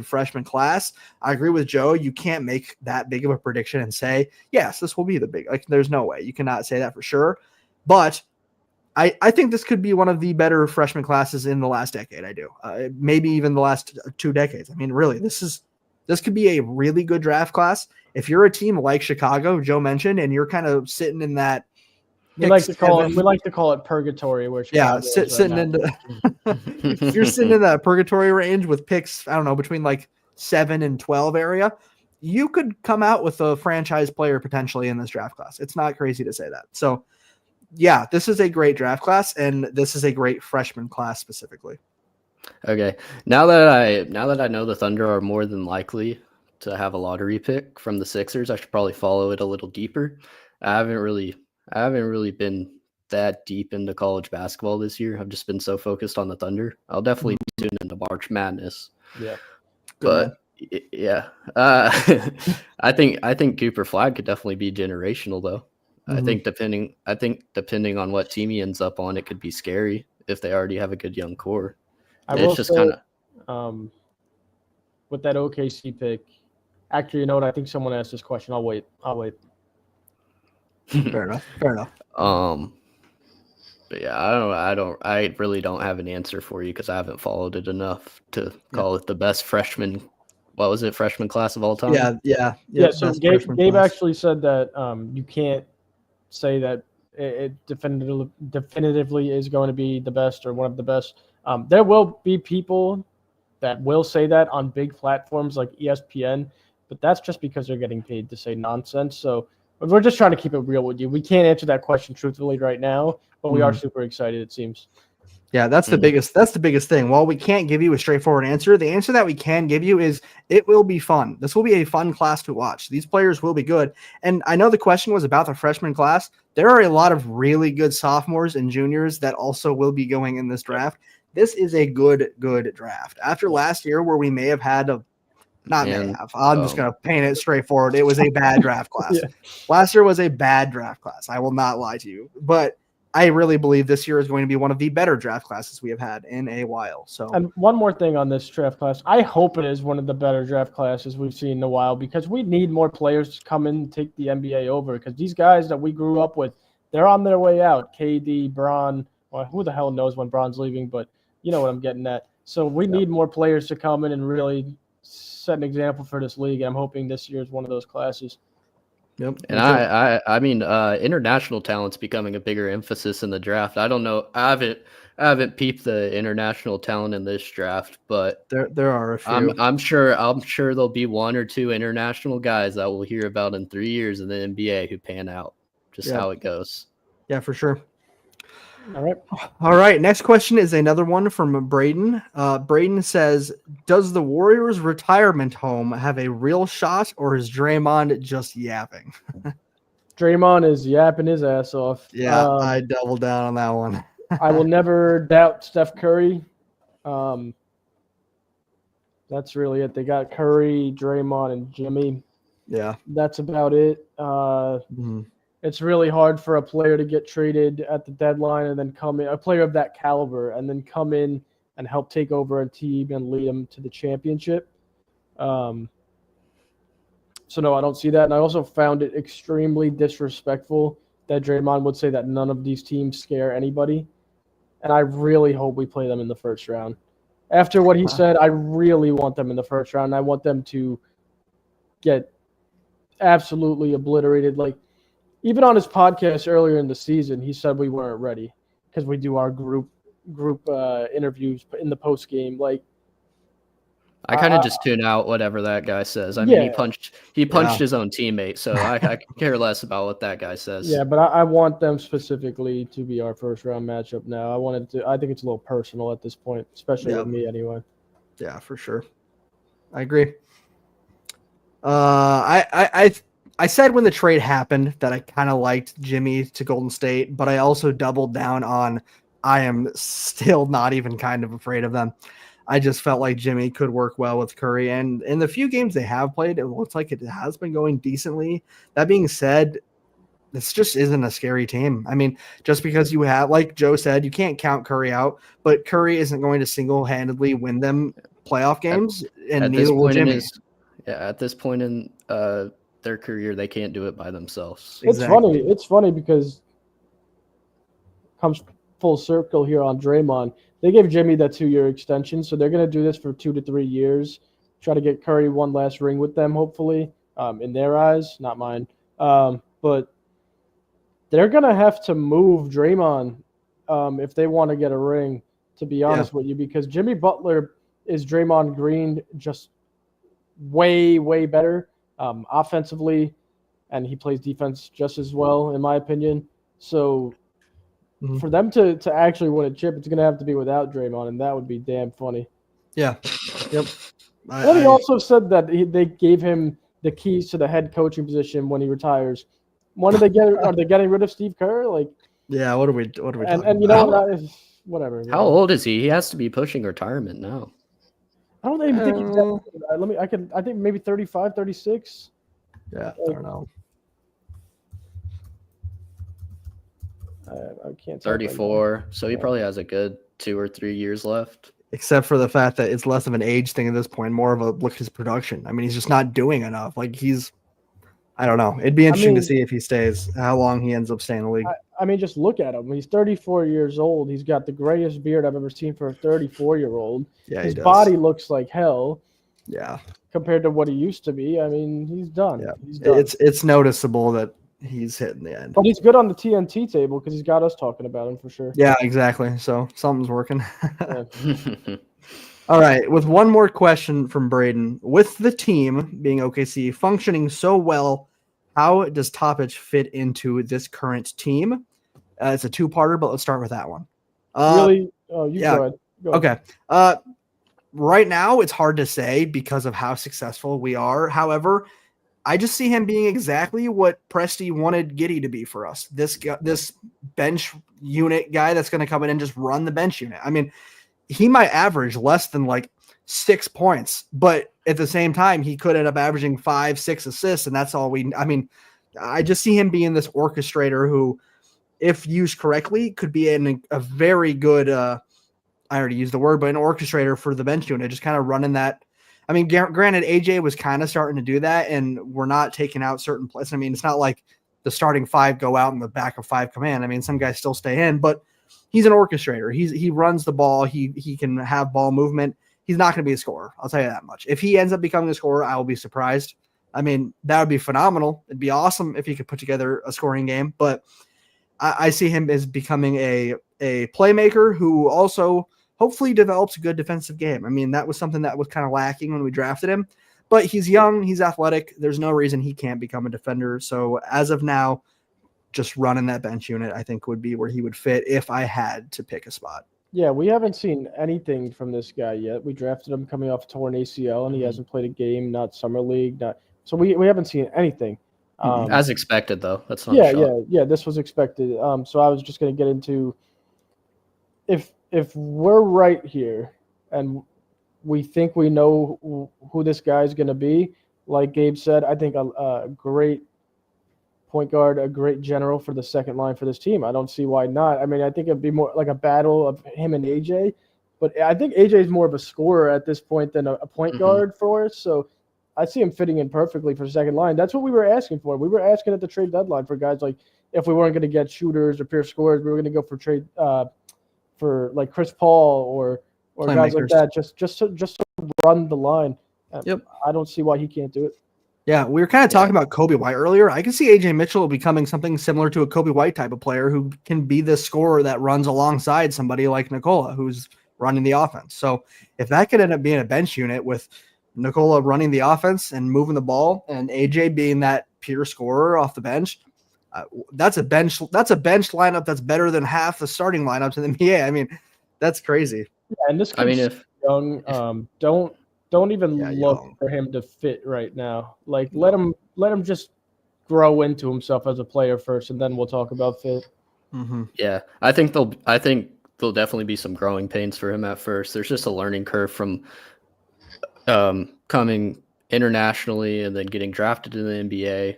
freshman class. I agree with Joe. You can't make that big of a prediction and say, yes, this will be the big. Like, there's no way. You cannot say that for sure. But I think this could be one of the better freshman classes in the last decade. I do. Maybe even the last 2 decades. I mean, really, this could be a really good draft class. If you're a team like Chicago, Joe mentioned, and you're kind of sitting in that, we like to call it purgatory, where Chicago sitting into if you're sitting in that purgatory range with picks, I don't know, between like 7 and 12 area, you could come out with a franchise player potentially in this draft class. It's not crazy to say that. So, yeah, this is a great draft class, and this is a great freshman class specifically. Okay, now that I know the Thunder are more than likely to have a lottery pick from the Sixers, I should probably follow it a little deeper. I haven't really been that deep into college basketball this year. I've just been so focused on the Thunder. I'll definitely tune into March Madness. Yeah, but yeah, I think Cooper Flag could definitely be generational though. I think depending on what team he ends up on, it could be scary if they already have a good young core. It's just kind of with that OKC pick. Actually, you know what? I think someone asked this question. I'll wait. Fair enough. But yeah, I really don't have an answer for you because I haven't followed it enough to call it the best freshman. What was it? Freshman class of all time? Yeah. So Gabe actually said that you can't say that it definitively is going to be the best or one of the best. There will be people that will say that on big platforms like ESPN, but that's just because they're getting paid to say nonsense. So we're just trying to keep it real with you. We can't answer that question truthfully right now, but we are super excited, it seems. Yeah, that's the biggest thing. While we can't give you a straightforward answer, the answer that we can give you is it will be fun. This will be a fun class to watch. These players will be good. And I know the question was about the freshman class. There are a lot of really good sophomores and juniors that also will be going in this draft. This is a good draft. After last year where we may have had I'm just going to paint it straightforward. It was a bad draft class. Yeah. Last year was a bad draft class. I will not lie to you. But I really believe this year is going to be one of the better draft classes we have had in a while. So, and one more thing on this draft class, I hope it is one of the better draft classes we've seen in a while because we need more players to come in and take the NBA over because these guys that we grew up with, they're on their way out. KD, Bron, well, who the hell knows when Bron's leaving, but you know what I'm getting at. So we need more players to come in and really set an example for this league. And I'm hoping this year is one of those classes. Yep. And I mean, international talent's becoming a bigger emphasis in the draft. I don't know. I haven't peeped the international talent in this draft, but there are a few. I'm sure there'll be 1 or 2 international guys that we'll hear about in 3 years in the NBA who pan out. Just how it goes. Yeah, for sure. All right. Next question is another one from Braden. Braden says, does the Warriors retirement home have a real shot or is Draymond just yapping? Draymond is yapping his ass off. Yeah, I doubled down on that one. I will never doubt Steph Curry. That's really it. They got Curry, Draymond, and Jimmy. Yeah. That's about it. It's really hard for a player to get traded at the deadline and then come in, a player of that caliber, and then come in and help take over a team and lead them to the championship. So no, I don't see that. And I also found it extremely disrespectful that Draymond would say that none of these teams scare anybody. And I really hope we play them in the first round. After what he said, I really want them in the first round. I want them to get absolutely obliterated. Like, even on his podcast earlier in the season, he said we weren't ready because we do our group interviews in the post game. Like, I kind of just tune out whatever that guy says. I mean, he punched his own teammate, so I could care less about what that guy says. Yeah, but I want them specifically to be our first round matchup now. I think it's a little personal at this point, especially with me anyway. Yeah, for sure. I agree. I said when the trade happened that I kind of liked Jimmy to Golden State, but I also doubled down on I am still not even kind of afraid of them. I just felt like Jimmy could work well with Curry, and in the few games they have played, it looks like it has been going decently. That being said, this just isn't a scary team. I mean, just because you have, like Joe said, you can't count Curry out, but Curry isn't going to single-handedly win them playoff games, and neither will Jimmy. At this point in their career, they can't do it by themselves. Exactly. It's funny because comes full circle here on Draymond. They gave Jimmy that 2-year extension, so they're going to do this for 2 to 3 years. Try to get Curry one last ring with them, hopefully, in their eyes, not mine. But they're going to have to move Draymond if they want to get a ring, to be honest with you, because Jimmy Butler is Draymond Green, just way, way better offensively, and he plays defense just as well, in my opinion. So for them to actually win a chip, it's going to have to be without Draymond, and that would be damn funny. Yeah. Yep. He also said that they gave him the keys to the head coaching position when he retires. When are they getting rid of Steve Kerr? Like, yeah. What are we talking and you know, whatever. How old is he? He has to be pushing retirement now. I don't even think he's that. I think maybe 35, 36. Yeah, I don't know. I can't. 34. So he probably has a good 2 or 3 years left. Except for the fact that it's less of an age thing at this point, more of a look at his production. I mean, he's just not doing enough. Like I don't know. It'd be interesting to see if he stays, how long he ends up staying in the league. I mean, just look at him. He's 34 years old. He's got the greatest beard I've ever seen for a 34-year-old. Yeah, his body looks like hell. Yeah. Compared to what he used to be. I mean, he's done. Yeah. He's done. It's noticeable that he's hitting the end. But he's good on the TNT table because he's got us talking about him for sure. Yeah, exactly. So something's working. All right. With one more question from Braden. With the team being OKC functioning so well, how does Topic fit into this current team? It's a two-parter, but let's start with that one. Really? Oh, you go ahead. Go ahead. Okay. Right now, it's hard to say because of how successful we are. However, I just see him being exactly what Presti wanted Giddey to be for us. This bench unit guy that's going to come in and just run the bench unit. I mean, he might average less than like 6 points, but at the same time, he could end up averaging 5-6 assists, and that's all I just see him being this orchestrator who, if used correctly, could be a very good, I already used the word, but an orchestrator for the bench unit, just kind of running that. I mean, granted, AJ was kind of starting to do that, and we're not taking out certain plays. I mean, it's not like the starting 5 go out and the back of 5 come in. I mean, some guys still stay in, but he's an orchestrator. He runs the ball. He can have ball movement. He's not going to be a scorer. I'll tell you that much. If he ends up becoming a scorer, I will be surprised. I mean, that would be phenomenal. It'd be awesome if he could put together a scoring game, but I see him as becoming a playmaker who also hopefully develops a good defensive game. I mean, that was something that was kind of lacking when we drafted him, but he's young, he's athletic. There's no reason he can't become a defender. So as of now, just running that bench unit, I think would be where he would fit if I had to pick a spot. Yeah, we haven't seen anything from this guy yet. We drafted him coming off torn ACL, and he hasn't played a game, not summer league, so we haven't seen anything. As expected, though. That's not yeah. This was expected. So I was just going to get into if we're right here and we think we know who this guy's going to be, like Gabe said, I think a great point guard, a great general for the second line for this team. I don't see why not. I mean, I think it'd be more like a battle of him and AJ, But I think AJ is more of a scorer at this point than a point guard for us. So I see him fitting in perfectly for second line. That's what we were asking for. We were asking at the trade deadline for guys like, if we weren't going to get shooters or pure scorers, we were going to go for trade for like Chris Paul or guys like that, just to run the line. Yep. I don't see why he can't do it. Yeah, we were kind of talking about Kobe White earlier. I can see AJ Mitchell becoming something similar to a Kobe White type of player who can be the scorer that runs alongside somebody like Nikola, who's running the offense. So if that could end up being a bench unit with Nikola running the offense and moving the ball, and AJ being that pure scorer off the bench, that's a bench lineup that's better than half the starting lineups in the NBA. I mean, that's crazy. Yeah, and this kid's young. Don't even look for him to fit right now. Like let him just grow into himself as a player first, and then we'll talk about fit. Mm-hmm. Yeah, I think there'll definitely be some growing pains for him at first. There's just a learning curve from coming internationally and then getting drafted in the NBA,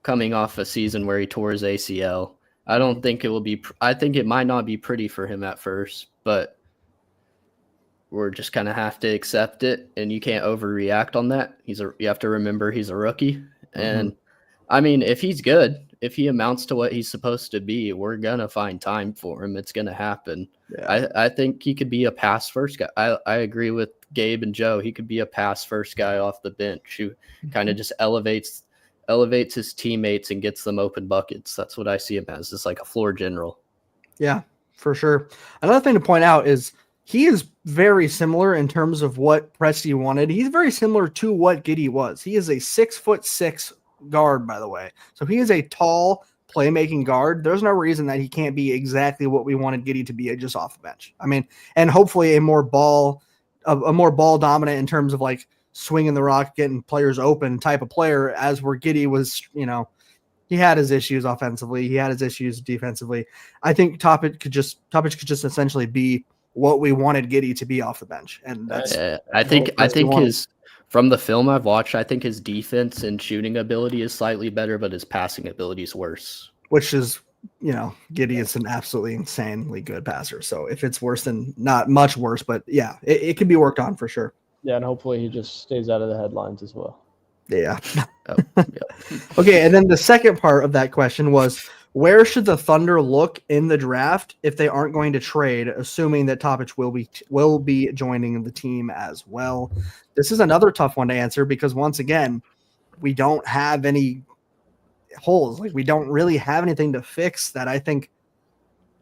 coming off a season where he tore his ACL. I don't think it will be. I think it might not be pretty for him at first, but we're just kind of have to accept it, and you can't overreact on that. You have to remember he's a rookie, and I mean, if he's good, if he amounts to what he's supposed to be, we're gonna find time for him. It's gonna happen. Yeah. I think he could be a pass first guy. I agree with Gabe and Joe. He could be a pass first guy off the bench who kind of just elevates his teammates and gets them open buckets. That's what I see him as, just like a floor general. Yeah, for sure. Another thing to point out is he is very similar in terms of what Presti wanted. He's very similar to what Giddey was. He is a 6'6" guard, by the way. So he is a tall playmaking guard. There's no reason that he can't be exactly what we wanted Giddey to be just off the bench. I mean, and hopefully a more ball dominant in terms of like swinging the rock, getting players open type of player, as where Giddey was, he had his issues offensively. He had his issues defensively. I think Topic could just essentially be what we wanted Giddey to be off the bench. And that's, I think from the film I've watched, I think his defense and shooting ability is slightly better, but his passing ability is worse. Which is, Giddey is an absolutely insanely good passer. So if it's worse, then not much worse, but yeah, it can be worked on for sure. Yeah, and hopefully he just stays out of the headlines as well. Yeah. Okay, and then the second part of that question was, where should the Thunder look in the draft if they aren't going to trade, assuming that Topic will be joining the team as well? This is another tough one to answer because, once again, we don't have any holes. Like, we don't really have anything to fix that I think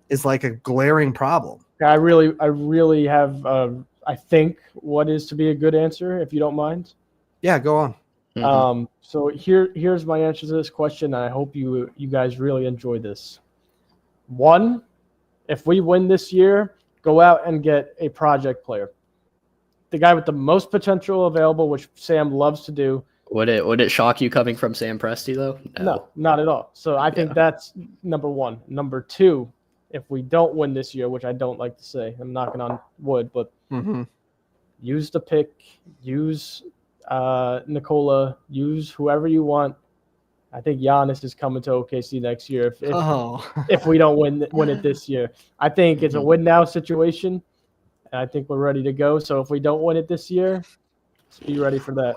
is like a glaring problem. I really have, I think, what is to be a good answer, if you don't mind. Yeah, go on. Mm-hmm. So here's my answer to this question, and I hope you guys really enjoy this. One, if we win this year, go out and get a project player. The guy with the most potential available, which Sam loves to do. Would it shock you coming from Sam Presti, though? No, not at all. So I think that's number one. Number two, if we don't win this year, which I don't like to say, I'm knocking on wood, but use the pick, use Nikola, use whoever you want. I think Giannis is coming to OKC next year if we don't win it this year. I think it's a win now situation, and I think we're ready to go. So if we don't win it this year, let's be ready for that.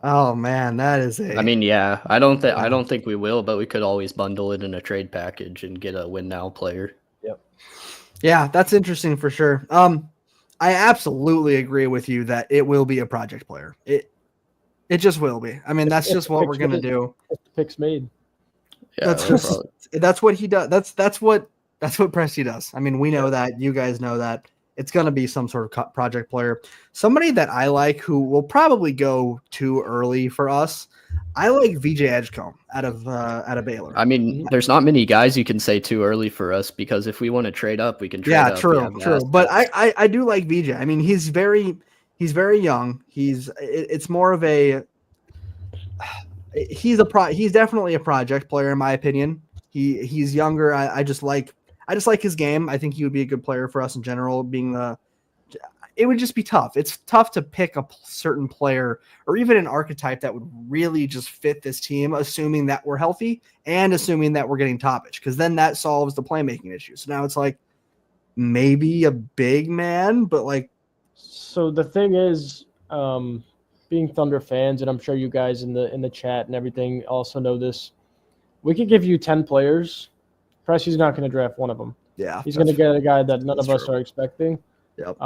Oh man, that is I mean, yeah, I don't think we will, but we could always bundle it in a trade package and get a win now player. Yep. Yeah, that's interesting for sure. I absolutely agree with you that it will be a project player. It just will be. I mean, that's just what we're gonna do. The pick's made. Yeah, that's what he does. That's what Presti does. I mean, we know that. You guys know that. It's gonna be some sort of project player. Somebody that I like who will probably go too early for us. I like VJ Edgecombe out of Baylor. I mean, there's not many guys you can say too early for us because if we want to trade up, we can trade up. Yeah, true. But I do like VJ. I mean, he's very young. It's more of a he's definitely a project player in my opinion. He's younger. I just like his game. I think he would be a good player for us in general. It would just be tough. It's tough to pick a certain player or even an archetype that would really just fit this team, assuming that we're healthy and assuming that we're getting Topic, because then that solves the playmaking issue. So now it's like, maybe a big man, but like, So the thing is, being Thunder fans, and I'm sure you guys in the chat and everything also know this. We could give you 10 players. Pressie's not going to draft one of them. yeah, He's going to get a guy that none of us true. are expecting. Yep.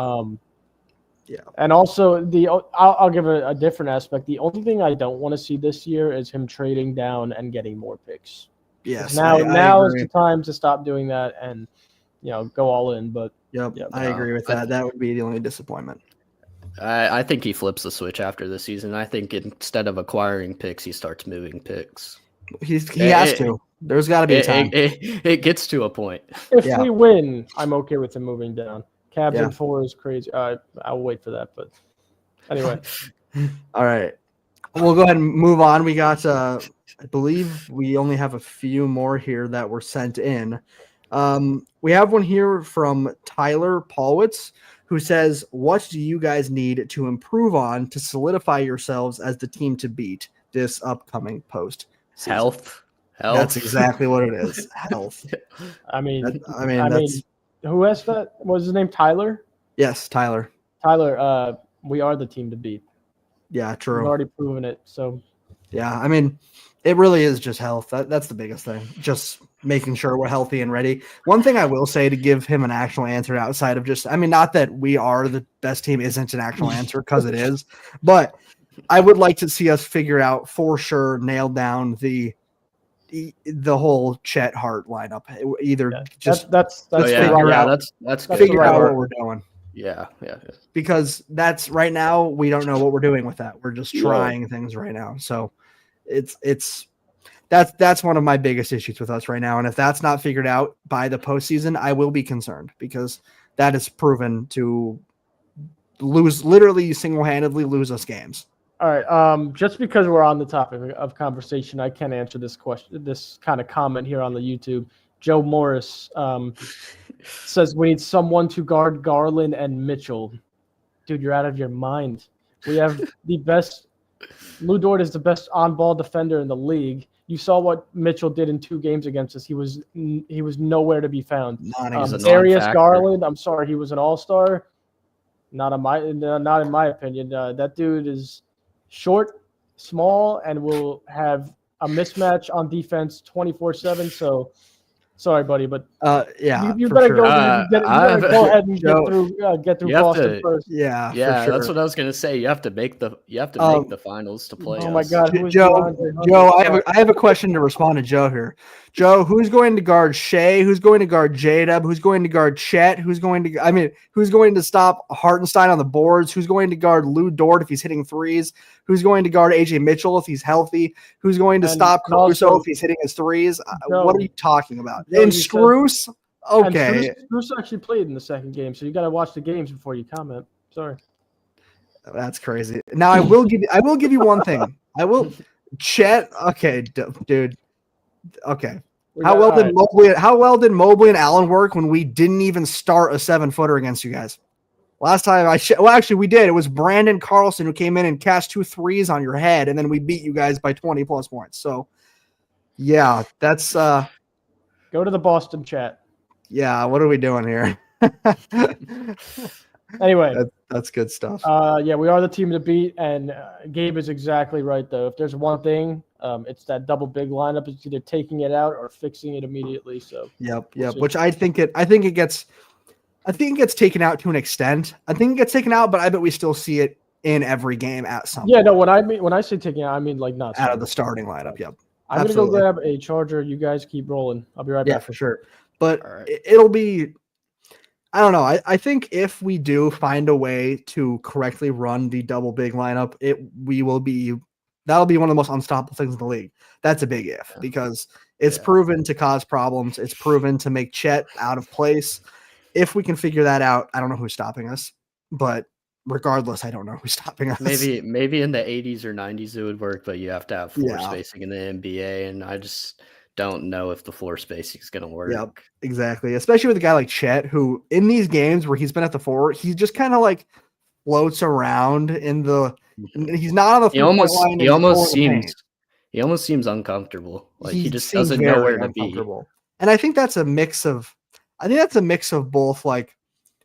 Yeah. And also I'll give a different aspect. The only thing I don't want to see this year is him trading down and getting more picks. Yes. Now I is the time to stop doing that and go all in. But I agree with that. That would be the only disappointment. I think he flips the switch after the season. I think instead of acquiring picks, he starts moving picks. He has to. There's got to be a time. It gets to a point. If we win, I'm okay with him moving down. Cavs in 4 is crazy. I'll wait for that. But anyway. All right. We'll go ahead and move on. We got, I believe we only have a few more here that were sent in. We have one here from Tyler Paulwitz, who says, what do you guys need to improve on to solidify yourselves as the team to beat this upcoming post? Health. That's exactly what it is. Health. I mean, that's... who asked that? What was his name? Tyler? Yes, Tyler. Tyler, we are the team to beat. Yeah, true. We've already proven it. So, yeah, I mean, it really is just health. That's the biggest thing. Just making sure we're healthy and ready. One thing I will say to give him an actual answer outside of just, I mean, not that we are the best team isn't an actual answer because it is, but I would like to see us figure out for sure, nail down the whole Chet Hart lineup. Either that's figure out what we're doing. Yeah. Because that's right now we don't know what we're doing with that. We're just trying things right now. So that's one of my biggest issues with us right now. And if that's not figured out by the postseason, I will be concerned because that is proven to literally single-handedly lose us games. All right. Just because we're on the topic of conversation, I can answer this question, this kind of comment here on the YouTube. Joe Morris says we need someone to guard Garland and Mitchell. Dude, you're out of your mind. We have the best. Lou Dort is the best on-ball defender in the league. You saw what Mitchell did in 2 games against us. He was nowhere to be found. Darius Garland, I'm sorry, he was an all-star. Not in my opinion. That dude is short, small, and will have a mismatch on defense 24/7. So, sorry, buddy, but you better go. You better go ahead and get through Boston first. Yeah, sure. That's what I was gonna say. You have to make the finals to play. Oh my God, Joe, I have a question to respond to Joe here. Joe, who's going to guard Shea? Who's going to guard J-Dub? Who's going to guard Chet? Who's going to stop Hartenstein on the boards? Who's going to guard Lou Dort if he's hitting threes? Who's going to guard AJ Mitchell if he's healthy? Who's going to stop Caruso if he's hitting his threes? What are you talking about? And Strus? Okay. Strus actually played in the second game, so you got to watch the games before you comment. Sorry. That's crazy. Now I will give you one thing. Chet. Okay, dude. Okay. How well did Mobley and Allen work when we didn't even start a 7-footer against you guys? Last time actually we did. It was Brandon Carlson who came in and cast 2 threes on your head, and then we beat you guys by 20 plus points. So yeah, that's go to the Boston chat. Yeah, what are we doing here? Anyway, that's good stuff. Yeah, we are the team to beat, and Gabe is exactly right though. If there's one thing, it's that double big lineup. It's either taking it out or fixing it immediately. So yep. Which I think it gets taken out to an extent. I think it gets taken out, but I bet we still see it in every game at some. Yeah, no. When I say taking out, I mean like not out of the starting lineup. Yep. I'm Absolutely. Gonna go grab a charger. You guys keep rolling. I'll be right back. Yeah, for sure. But it'll be. I don't know. I think if we do find a way to correctly run the double big lineup, that'll be one of the most unstoppable things in the league. That's a big if because it's proven to cause problems. It's proven to make Chet out of place. If we can figure that out, I don't know who's stopping us, but regardless, I don't know who's stopping us. Maybe in the 80s or 90s it would work, but you have to have floor spacing in the NBA, and I just don't know if the floor spacing is going to work. Yep, exactly. Especially with a guy like Chet, who in these games where he's been at the 4, he just kind of like floats around in the. He's not on the. He almost seems uncomfortable. Like he just doesn't know where to be. And I think that's a mix of. I think that's a mix of both. Like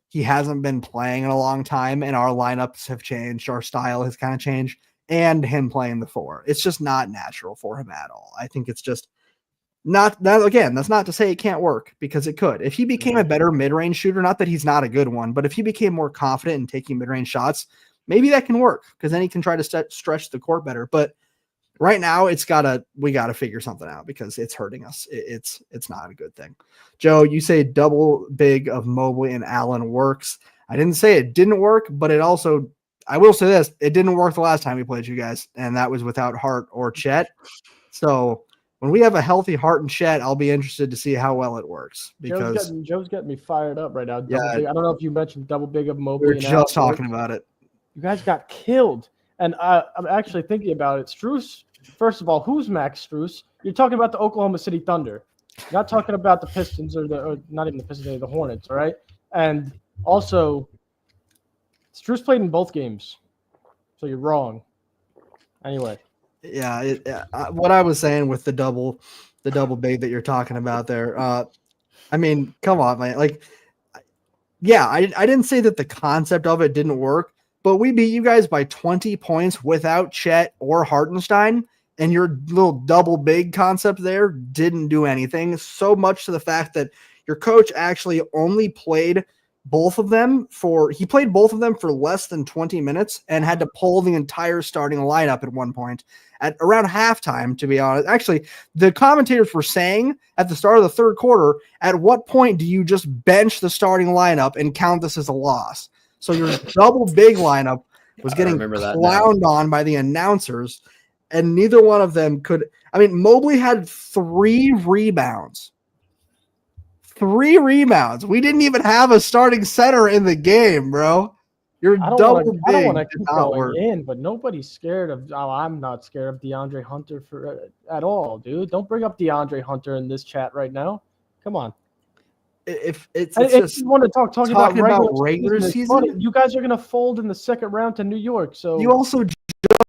he hasn't been playing in a long time, and our lineups have changed. Our style has kind of changed, and him playing the 4. It's just not natural for him at all. I think it's just not that. Again, that's not to say it can't work because it could. If he became a better mid-range shooter, not that he's not a good one, but if he became more confident in taking mid-range shots, maybe that can work because then he can try to stretch the court better. But right now, we gotta figure something out because it's hurting us. It's not a good thing. Joe, you say double big of Mobley and Allen works. I didn't say it didn't work, but it also, I will say this, it didn't work the last time we played you guys, and that was without Hart or Chet. So when we have a healthy Hart and Chet, I'll be interested to see how well it works. Because Joe's getting me fired up right now. Yeah. I don't know if you mentioned double big of Mobley. we're and just Allen. talking about it. You guys got killed. And I'm actually thinking about it. Strus, first of all, who's Max Strus? You're talking about the Oklahoma City Thunder. You're not talking about the Pistons or not even the Pistons, the Hornets, all right? And also, Strus played in both games. So you're wrong. Anyway. Yeah, what I was saying with the double big that you're talking about there. I mean, come on, man. Like, yeah, I didn't say that the concept of it didn't work, but we beat you guys by 20 points without Chet or Hartenstein, and your little double big concept there didn't do anything. So much to the fact that your coach actually only played both of them for less than 20 minutes and had to pull the entire starting lineup at one point at around halftime, to be honest. Actually, the commentators were saying at the start of the third quarter, at what point do you just bench the starting lineup and count this as a loss? So your double big lineup was getting clowned on by the announcers, and neither one of them could. I mean, Mobley had 3 rebounds. 3 rebounds. We didn't even have a starting center in the game, bro. You're double big. I don't want to keep going in, but nobody's scared of. Oh, I'm not scared of DeAndre Hunter at all, dude. Don't bring up DeAndre Hunter in this chat right now. Come on. If you want to talking about regular season, you guys are gonna fold in the second round to New York. So you also just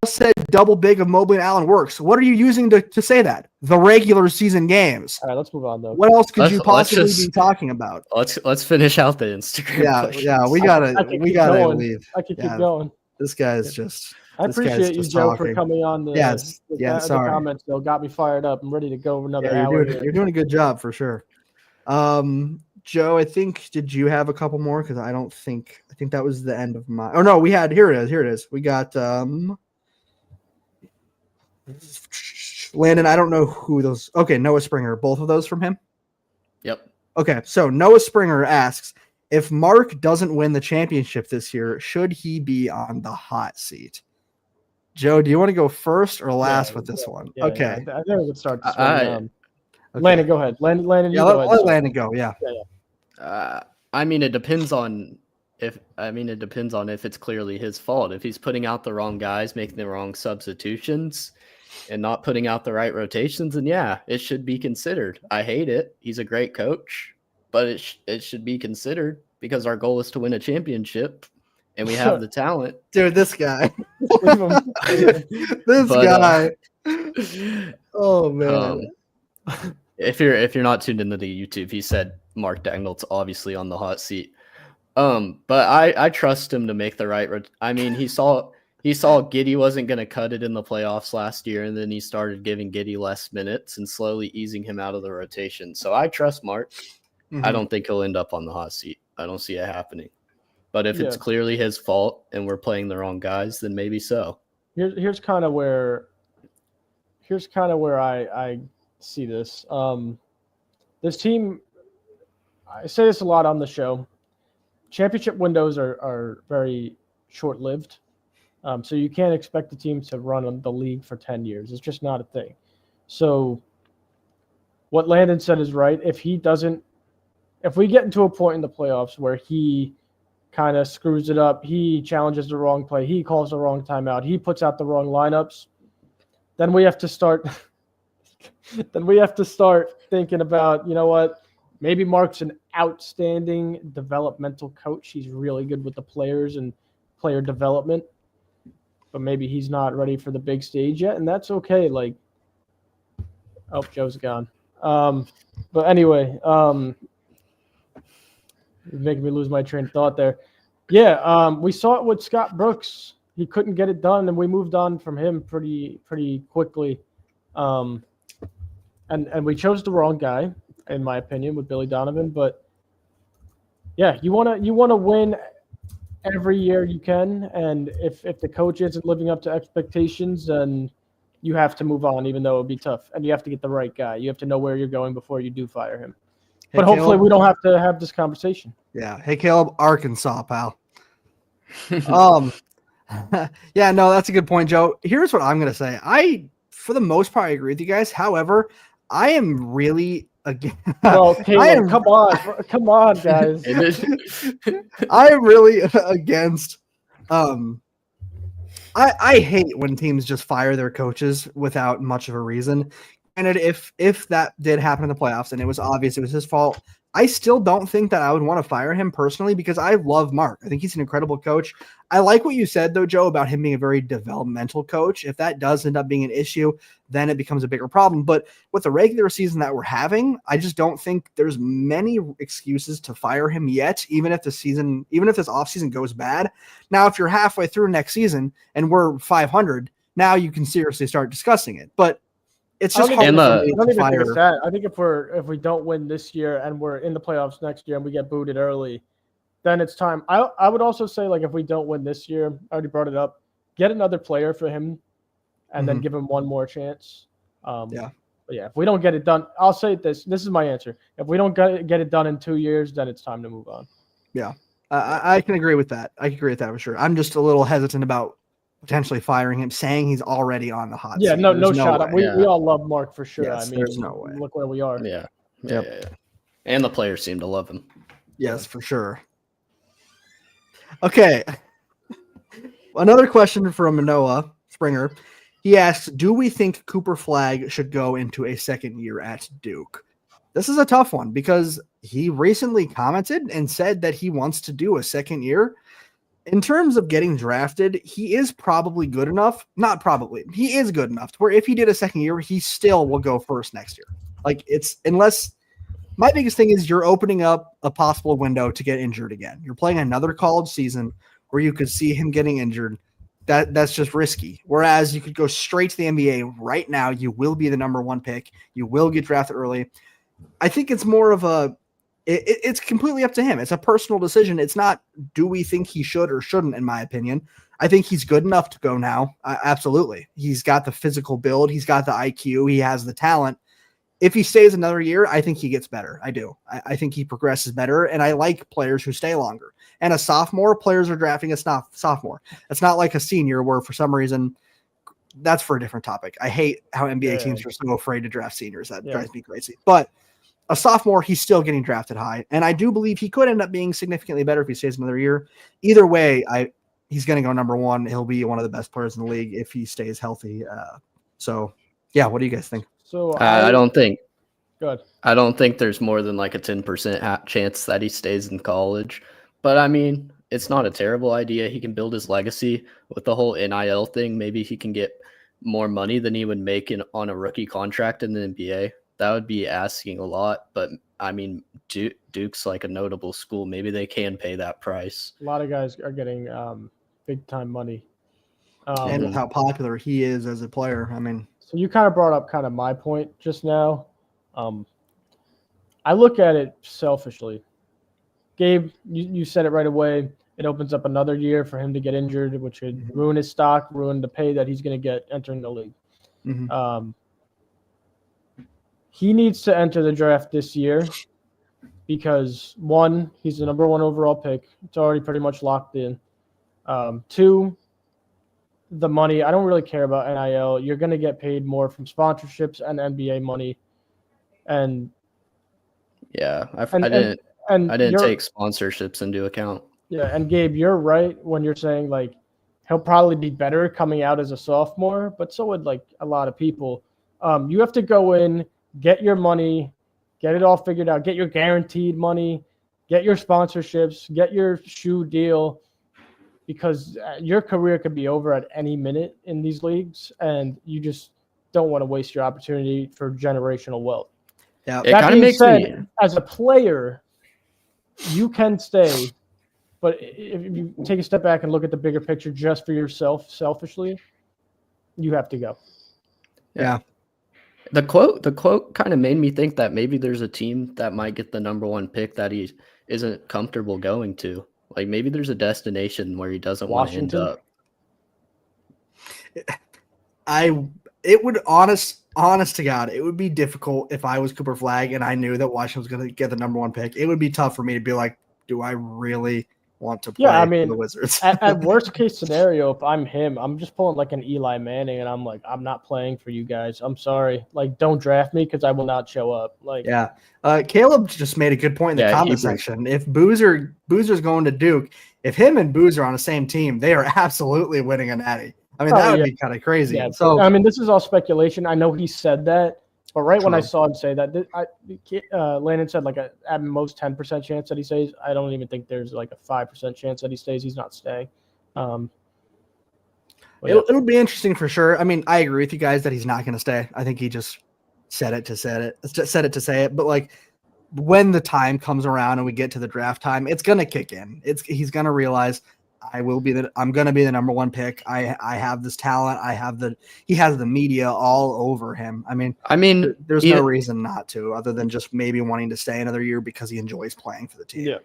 said double big of Mobley and Allen works. What are you using to say that? The regular season games. All right, let's move on though. What else could you possibly be talking about? Let's finish out the Instagram. Yeah, we gotta leave. I can keep going. This guy's just. I appreciate you, Joe, for coming on the the comments. Though got me fired up. I'm ready to go another hour. You're doing a good job for sure. Joe, did you have a couple more? Because I think that was the end of my. Oh no, we had here it is. We got Landon. I don't know who those. Okay, Noah Springer. Both of those from him. Yep. Okay, so Noah Springer asks if Mark doesn't win the championship this year, should he be on the hot seat? Joe, do you want to go first or last with this one? Yeah, okay, I think we could start this one. Okay. Landon, go ahead. Landon, let Landon go. Yeah. I mean, it depends on if it's clearly his fault. If he's putting out the wrong guys, making the wrong substitutions, and not putting out the right rotations, then yeah, it should be considered. I hate it. He's a great coach, but it should be considered because our goal is to win a championship, and we have the talent. Dude, this guy. Guy. Oh man. If you're not tuned into the YouTube, he said Mark Dagnall's obviously on the hot seat. But I trust him to make the right. I mean, he saw Giddey wasn't going to cut it in the playoffs last year, and then he started giving Giddey less minutes and slowly easing him out of the rotation. So I trust Mark. Mm-hmm. I don't think he'll end up on the hot seat. I don't see it happening. But if it's clearly his fault and we're playing the wrong guys, then maybe so. Here's kind of where I see this. This team, I say this a lot on the show. Championship windows are very short-lived. So you can't expect the team to run the league for 10 years. It's just not a thing. So what Landon said is right. If we get into a point in the playoffs where he kind of screws it up, he challenges the wrong play, he calls the wrong timeout, he puts out the wrong lineups, then we have to start thinking about, you know what, maybe Mark's an outstanding developmental coach. He's really good with the players and player development, but maybe he's not ready for the big stage yet, and that's okay. Like, oh, Joe's gone. But anyway, You're making me lose my train of thought there. Yeah, we saw it with Scott Brooks. He couldn't get it done, and we moved on from him pretty quickly. And we chose the wrong guy, in my opinion, with Billy Donovan. But yeah, you wanna win every year you can, and if the coach isn't living up to expectations, then you have to move on, even though it would be tough. And you have to get the right guy. You have to know where you're going before you do fire him. Hey, But hopefully Caleb. we don't have to have this conversation. Yeah. Hey, Caleb, Arkansas, pal. Yeah, no, that's a good point, Joe. Here's what I'm going to say. For the most part, I agree with you guys. However, I am really again. Well, Caleb, come on, guys. I am really against. I hate when teams just fire their coaches without much of a reason. And if that did happen in the playoffs and it was obvious it was his fault, I still don't think that I would want to fire him personally because I love Mark. I think he's an incredible coach. I like what you said, though, Joe, about him being a very developmental coach. If that does end up being an issue, then it becomes a bigger problem. But with the regular season that we're having, I just don't think there's many excuses to fire him yet, even if this offseason goes bad. Now, if you're halfway through next season and we're 500, now you can seriously start discussing it. But it's just hard I don't even think it's that. I think if we don't win this year and we're in the playoffs next year and we get booted early, then it's time. I would also say, like, if we don't win this year, I already brought it up, get another player for him and then give him one more chance. But yeah, if we don't get it done, I'll say this. This is my answer. If we don't get it done in 2 years, then it's time to move on. Yeah, I can agree with that. I can agree with that for sure. I'm just a little hesitant about potentially firing him, saying he's already on the hot seat. Yeah, no shot. We all love Mark for sure. Yes, I mean, there's no way. Look where we are. Yeah. Yep. And the players seem to love him. Yes, for sure. Okay. Another question from Noah Springer. He asks, do we think Cooper Flagg should go into a second year at Duke? This is a tough one because he recently commented and said that he wants to do a second year. In terms of getting drafted, he is probably good enough. Not probably. He is good enough to where if he did a second year, he still will go first next year. Like, unless my biggest thing is you're opening up a possible window to get injured again. You're playing another college season where you could see him getting injured. That's just risky. Whereas you could go straight to the NBA right now. You will be the number one pick. You will get drafted early. I think it's more of it's completely up to him. It's a personal decision. It's not, do we think he should or shouldn't, in my opinion. I think he's good enough to go now. Absolutely. He's got the physical build. He's got the IQ. He has the talent. If he stays another year, I think he gets better. I do. I think he progresses better, and I like players who stay longer. And a sophomore, players are drafting a sophomore. It's not like a senior where for some reason that's for a different topic. I hate how NBA teams are so afraid to draft seniors. That drives me crazy. But a sophomore, he's still getting drafted high. And I do believe he could end up being significantly better if he stays another year. Either way, he's going to go number one. He'll be one of the best players in the league if he stays healthy. So, yeah, what do you guys think? So I don't think Good. I don't think there's more than like a 10% chance that he stays in college. But I mean, it's not a terrible idea. He can build his legacy with the whole NIL thing. Maybe he can get more money than he would make on a rookie contract in the NBA. That would be asking a lot. But I mean, Duke's like a notable school. Maybe they can pay that price. A lot of guys are getting big time money. And with how popular he is as a player, I mean. So you kind of brought up kind of my point just now. I look at it selfishly. Gabe, you said it right away. It opens up another year for him to get injured, which would ruin his stock, ruin the pay that he's going to get entering the league. Mm-hmm. He needs to enter the draft this year because, one, he's the number one overall pick. It's already pretty much locked in. Two, the money. I don't really care about NIL. You're going to get paid more from sponsorships and NBA money. And yeah, I didn't take sponsorships into account. Yeah, and Gabe, you're right when you're saying like he'll probably be better coming out as a sophomore, but so would like a lot of people. You have to go in, get your money, get it all figured out, get your guaranteed money, get your sponsorships, get your shoe deal, because your career could be over at any minute in these leagues, and you just don't want to waste your opportunity for generational wealth. Yeah, it kind of makes said, me as a player, you can stay, but if you take a step back and look at the bigger picture just for yourself, selfishly, you have to go. Yeah. The quote kind of made me think that maybe there's a team that might get the number 1 pick that he isn't comfortable going to. Like maybe there's a destination where he doesn't want to end Washington? up. It would honest to God, it would be difficult if I was Cooper Flagg and I knew that Washington was going to get the number 1 pick. It would be tough for me to be like, do I really want to play for the Wizards? at worst case scenario, if I'm him, I'm just pulling like an Eli Manning, and I'm like, I'm not playing for you guys. I'm sorry. Like, don't draft me because I will not show up. Like, yeah. Caleb just made a good point in the comment section. If Boozer's going to Duke, if him and Boozer are on the same team, they are absolutely winning a natty. I mean, that would be kind of crazy. Yeah, so I mean, this is all speculation. I know he said that, but when I saw him say that, Landon said like at most 10% chance that he stays. I don't even think there's like a 5% chance that he stays. He's not staying. It'll be interesting for sure. I mean, I agree with you guys that he's not going to stay. I think he just said it to say it. But like when the time comes around and we get to the draft time, it's going to kick in. He's going to realize I'm going to be the number 1 pick. I have this talent. He has the media all over him. I mean, there's no reason not to, other than just maybe wanting to stay another year because he enjoys playing for the team. Yeah.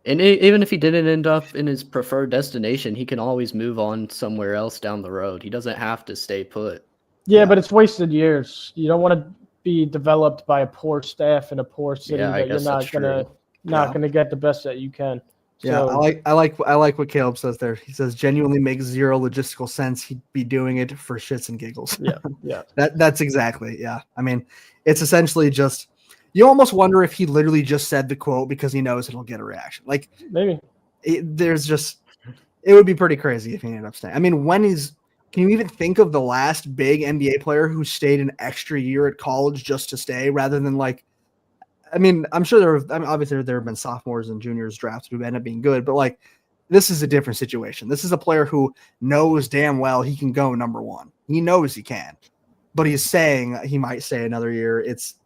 And even if he didn't end up in his preferred destination, he can always move on somewhere else down the road. He doesn't have to stay put. Yeah, but it's wasted years. You don't want to be developed by a poor staff in a poor city that you're not gonna get the best that you can. Yeah, so, I like what Caleb says there. He says genuinely makes zero logistical sense. He'd be doing it for shits and giggles. Yeah. That's exactly. Yeah. I mean, it's essentially just, you almost wonder if he literally just said the quote because he knows it'll get a reaction. Like maybe it would be pretty crazy if he ended up staying. I mean, can you even think of the last big NBA player who stayed an extra year at college just to stay rather than like, I mean, I'm sure obviously there have been sophomores and juniors drafts who end up being good, but like this is a different situation. This is a player who knows damn well he can go number 1. He knows he can, but he's saying he might stay another year. He's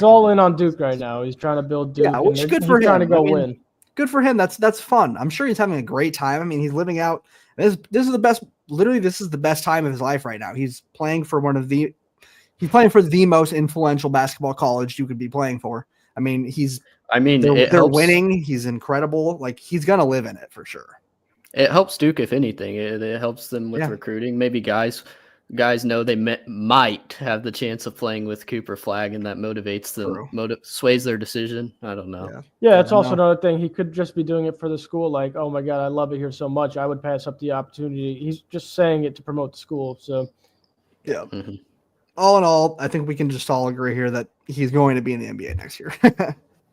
all in on Duke right now. He's trying to build Duke. Yeah, which is good for him. Trying to go win. Good for him. That's fun. I'm sure he's having a great time. I mean, he's living out. This is the best. Literally, this is the best time of his life right now. He's playing for He's playing for the most influential basketball college you could be playing for. I mean, they're winning. He's incredible. Like he's gonna live in it for sure. It helps Duke, if anything. It helps them with recruiting. Maybe guys know they might have the chance of playing with Cooper Flagg, and that motivates them, sways their decision. I don't know. Yeah, it's also another thing. He could just be doing it for the school. Like, oh my God, I love it here so much. I would pass up the opportunity. He's just saying it to promote the school. So, yeah. Mm-hmm. All in all, I think we can just all agree here that he's going to be in the NBA next year.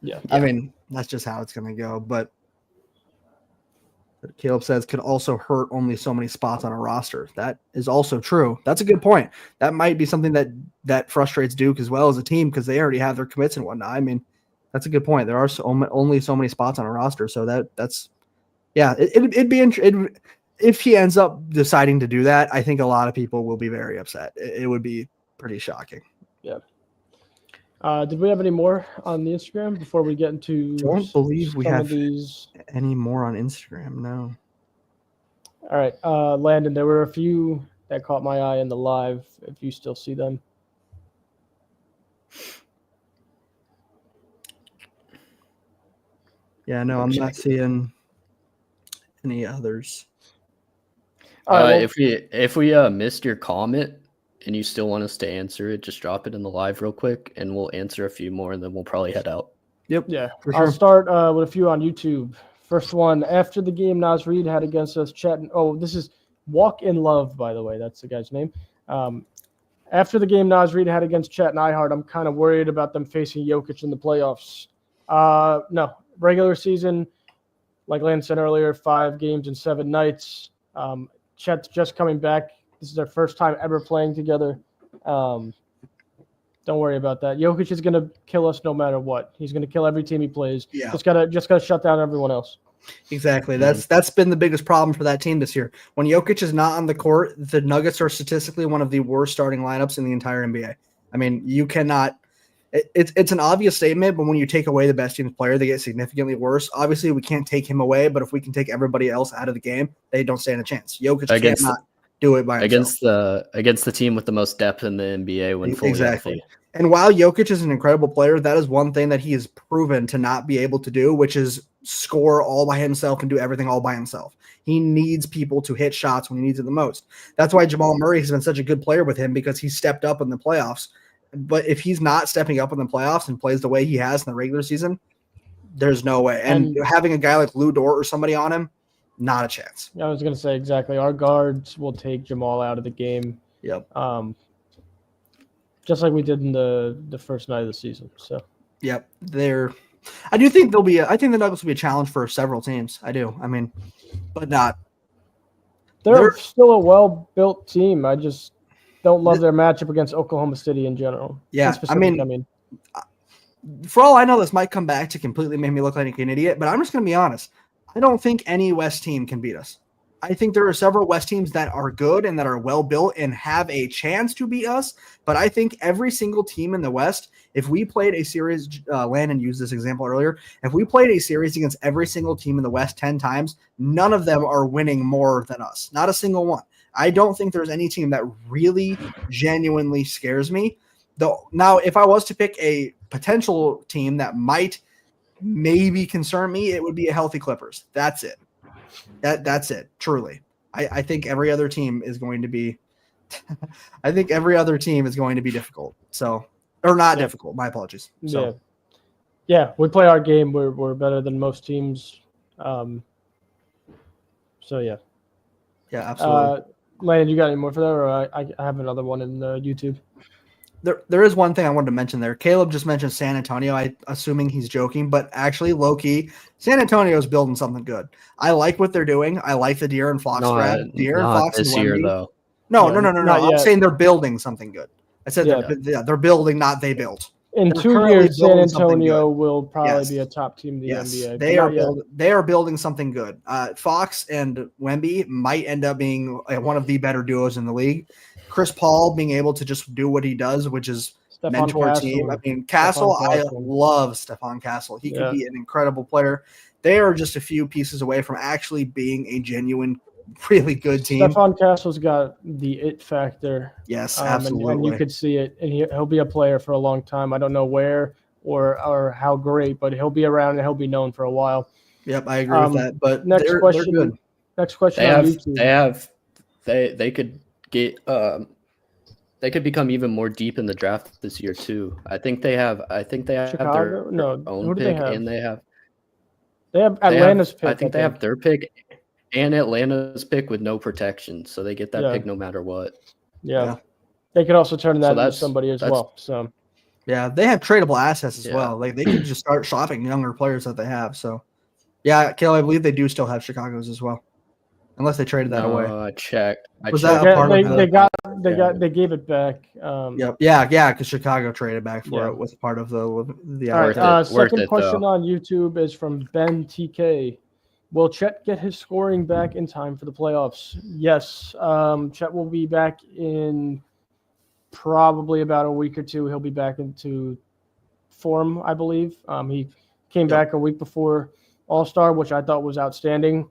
Yeah. I mean, that's just how it's going to go. But Caleb says could also hurt only so many spots on a roster. That is also true. That's a good point. That might be something that frustrates Duke as well as a team because they already have their commits and whatnot. I mean, that's a good point. There are only so many spots on a roster. So it'd be interesting. If he ends up deciding to do that, I think a lot of people will be very upset. It would be pretty shocking. Yeah. Did we have any more on the Instagram before we get into? Don't believe we have any more on Instagram. No. All right, Landon. There were a few that caught my eye in the live. If you still see them. Yeah, no, I'm not seeing any others. If we missed your comment and you still want us to answer it, just drop it in the live real quick, and we'll answer a few more, and then we'll probably head out. Yep. Yeah. For sure. I'll start with a few on YouTube. First one, after the game Naz Reid had against us, chatting. Oh, this is Walk in Love, by the way. That's the guy's name. After the game Naz Reid had against Chet and iHeart, I'm kind of worried about them facing Jokic in the playoffs. No. Regular season, like Landon said earlier, 5 games and 7 nights. Chet's just coming back. This is their first time ever playing together. Don't worry about that. Jokic is going to kill us no matter what. He's going to kill every team he plays. Yeah. Just gotta shut down everyone else. Exactly. That's been the biggest problem for that team this year. When Jokic is not on the court, the Nuggets are statistically one of the worst starting lineups in the entire NBA. I mean, you cannot. It's an obvious statement, but when you take away the best team's player, they get significantly worse. Obviously, we can't take him away, but if we can take everybody else out of the game, they don't stand a chance. Jokic cannot do it by himself. Against the team with the most depth in the NBA when fully healthy. And while Jokic is an incredible player, that is one thing that he has proven to not be able to do, which is score all by himself and do everything all by himself. He needs people to hit shots when he needs it the most. That's why Jamal Murray has been such a good player with him, because he stepped up in the playoffs. But if he's not stepping up in the playoffs and plays the way he has in the regular season, there's no way. And having a guy like Lou Dort or somebody on him, not a chance. I was going to say exactly. Our guards will take Jamal out of the game. Yep. Just like we did in the first night of the season. So. Yep. I do think I think the Nuggets will be a challenge for several teams. I do. I mean, but not. They're still a well-built team. I just don't love their matchup against Oklahoma City in general. Yeah, I mean, for all I know, this might come back to completely make me look like an idiot, but I'm just going to be honest. I don't think any West team can beat us. I think there are several West teams that are good and that are well-built and have a chance to beat us, but I think every single team in the West, if we played a series, Landon used this example earlier, if we played a series against every single team in the West 10 times, none of them are winning more than us. Not a single one. I don't think there's any team that really genuinely scares me. Though now, if I was to pick a potential team that might maybe concern me, it would be a healthy Clippers. That's it. That's it. Truly, I think every other team is going to be. I think every other team is going to be difficult. So, or not difficult. My apologies. So. Yeah, we play our game. We're better than most teams. So yeah. Yeah, absolutely. Landon, you got any more for that, or I have another one in YouTube? There is one thing I wanted to mention there. Caleb just mentioned San Antonio. Assuming he's joking, but actually, low-key, San Antonio is building something good. I like what they're doing. I like the De'Aaron Fox grab. De'Aaron Fox this and year, Wemby. though. No. I'm saying they're building something good. I said they're building, not they built. In They're 2 years, San Antonio will probably be a top team in the NBA. They are building something good. Fox and Wemby might end up being one of the better duos in the league. Chris Paul being able to just do what he does, which is mentor team. I mean, Castle, I love Stephon Castle. He could be an incredible player. They are just a few pieces away from actually being a genuine, really good team. Stephon Castle's got the it factor. Yes, absolutely. And you could see it, and he'll be a player for a long time. I don't know where or how great, but he'll be around and he'll be known for a while. Yep, I agree with that. But next question. They're good. Next question. They could get they could become even more deep in the draft this year too. I think they have Chicago? their own pick, and they have Atlanta's pick. I think they have their pick and Atlanta's pick with no protection, so they get that pick no matter what. Yeah. They could also turn that into somebody as well. So yeah, they have tradable assets as well. Like they can just start shopping younger players that they have. So yeah, Caleb, I believe they do still have Chicago's as well. Unless they traded that away. I checked. Was that a part of they gave it back. Yeah, because Chicago traded back for it with part of the All right, second question on YouTube is from Ben TK. Will Chet get his scoring back in time for the playoffs? Yes. Chet will be back in probably about a week or two. He'll be back into form, I believe. He came back a week before All-Star, which I thought was outstanding.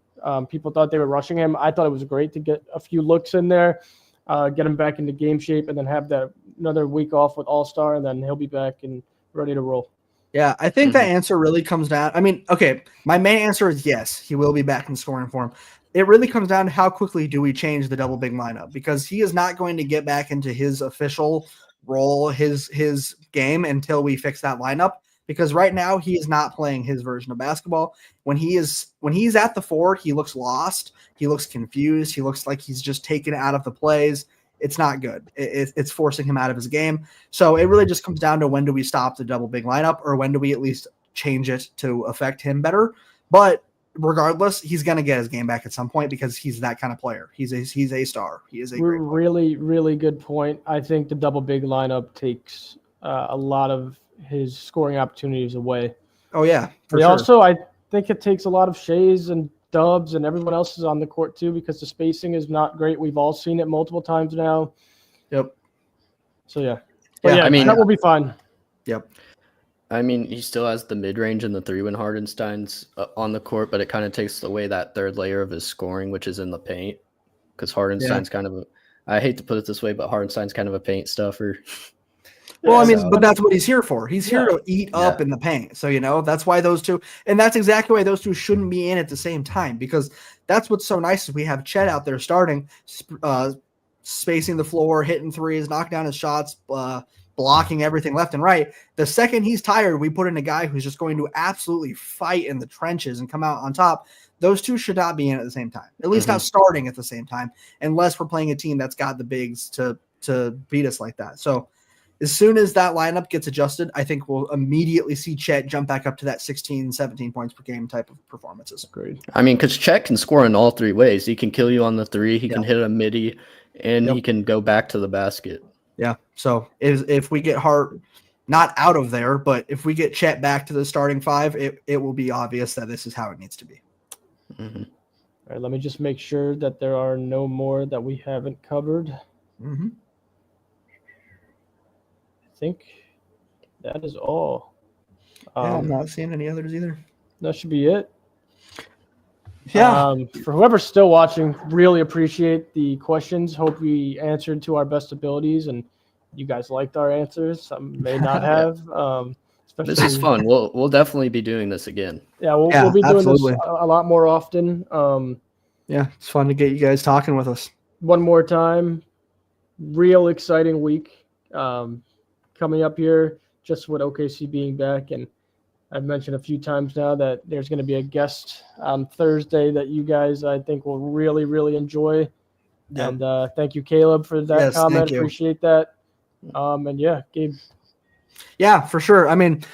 People thought they were rushing him. I thought it was great to get a few looks in there, get him back into game shape, and then have that another week off with All-Star, and then he'll be back and ready to roll. Yeah, I think that answer really comes down. I mean, okay, my main answer is yes, he will be back in scoring form. It really comes down to how quickly do we change the double big lineup, because he is not going to get back into his official role, his game until we fix that lineup. Because right now he is not playing his version of basketball. When he's at the 4, he looks lost. He looks confused. He looks like he's just taken out of the plays. It's not good. It's forcing him out of his game. So it really just comes down to when do we stop the double big lineup, or when do we at least change it to affect him better. But regardless, he's going to get his game back at some point because he's that kind of player. He's a star. He is a great player. Really, really good point. I think the double big lineup takes a lot of his scoring opportunities away. Oh yeah, for sure. Also, I think it takes a lot of Shays and Dubs and everyone else is on the court too, because the spacing is not great. We've all seen it multiple times now. Yep. So yeah, I mean, that will be fine. Yep. I mean, he still has the mid-range and the three when Hardenstein's on the court, but it kind of takes away that third layer of his scoring, which is in the paint. Because Hardenstein's kind of I hate to put it this way, but Hardenstein's kind of a paint stuffer. Well, I mean, So- but that's what he's here for. He's here to eat up in the paint. So, that's why those two, and that's exactly why those two shouldn't be in at the same time, because that's what's so nice is we have Chet out there starting, spacing the floor, hitting threes, knocking down his shots, blocking everything left and right. The second he's tired, we put in a guy who's just going to absolutely fight in the trenches and come out on top. Those two should not be in at the same time, at least not starting at the same time, unless we're playing a team that's got the bigs to beat us like that. So as soon as that lineup gets adjusted, I think we'll immediately see Chet jump back up to that 16, 17 points per game type of performances. Agreed. I mean, because Chet can score in all three ways. He can kill you on the three, he can hit a midi, and he can go back to the basket. Yeah. So if we get Hart not out of there, but if we get Chet back to the starting five, it will be obvious that this is how it needs to be. Mm-hmm. All right, let me just make sure that there are no more that we haven't covered. Mm-hmm. I think that is all. I'm not seeing any others either. That should be it. Yeah. For whoever's still watching, really appreciate the questions. Hope we answered to our best abilities, and you guys liked our answers. Some may not have. This is fun. We'll definitely be doing this again. Yeah, we'll be doing absolutely. this a lot more often. Yeah, it's fun to get you guys talking with us. One more time, real exciting week coming up here, just with OKC being back. And I've mentioned a few times now that there's going to be a guest on Thursday that you guys, I think, will really, really enjoy. Yep. And thank you, Caleb, for that comment. Appreciate that. And yeah, Gabe. Yeah, for sure. I mean,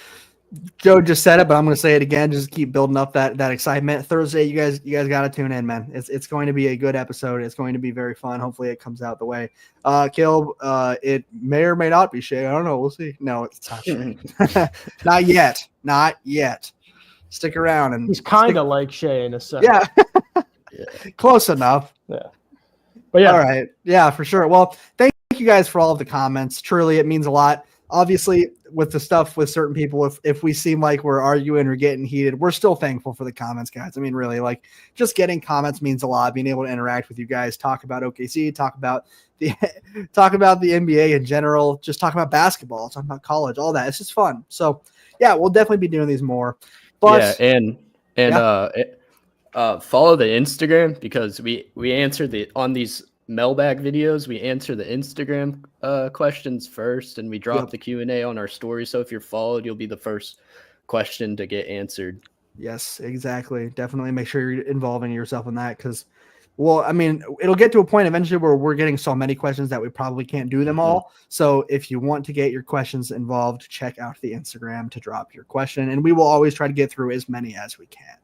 Joe just said it, but I'm going to say it again. Just keep building up that excitement. Thursday, you guys got to tune in, man. It's going to be a good episode. It's going to be very fun. Hopefully, it comes out the way. Caleb, it may or may not be Shay. I don't know. We'll see. No, it's not Shay. Not yet. Not yet. Stick around and he's kind of like Shay in a sense. Yeah. Close enough. Yeah. But yeah. All right. Yeah, for sure. Well, thank you guys for all of the comments. Truly, it means a lot. Obviously, with the stuff with certain people, if we seem like we're arguing or getting heated, we're still thankful for the comments, guys. I mean, really, like just getting comments means a lot. Being able to interact with you guys, talk about OKC, talk about the NBA in general, just talk about basketball, talk about college, all that. It's just fun. So, yeah, we'll definitely be doing these more. But follow the Instagram because we answer on these mailbag videos, we answer the Instagram questions first, and we drop the Q&A on our story. So if you're followed, you'll be the first question to get answered. Yes, exactly. Definitely make sure you're involving yourself in that because, well, I mean, it'll get to a point eventually where we're getting so many questions that we probably can't do them all. So if you want to get your questions involved, check out the Instagram to drop your question, and we will always try to get through as many as we can.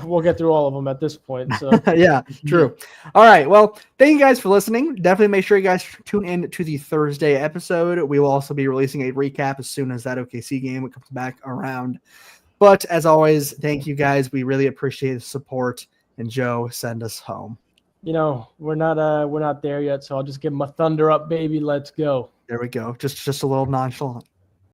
We'll get through all of them at this point. So yeah, true. All right. Well, thank you guys for listening. Definitely make sure you guys tune in to the Thursday episode. We will also be releasing a recap as soon as that OKC game comes back around. But as always, thank you guys. We really appreciate the support. And Joe, send us home. You know, we're not there yet, so I'll just give him a thunder up, baby. Let's go. There we go. Just a little nonchalant.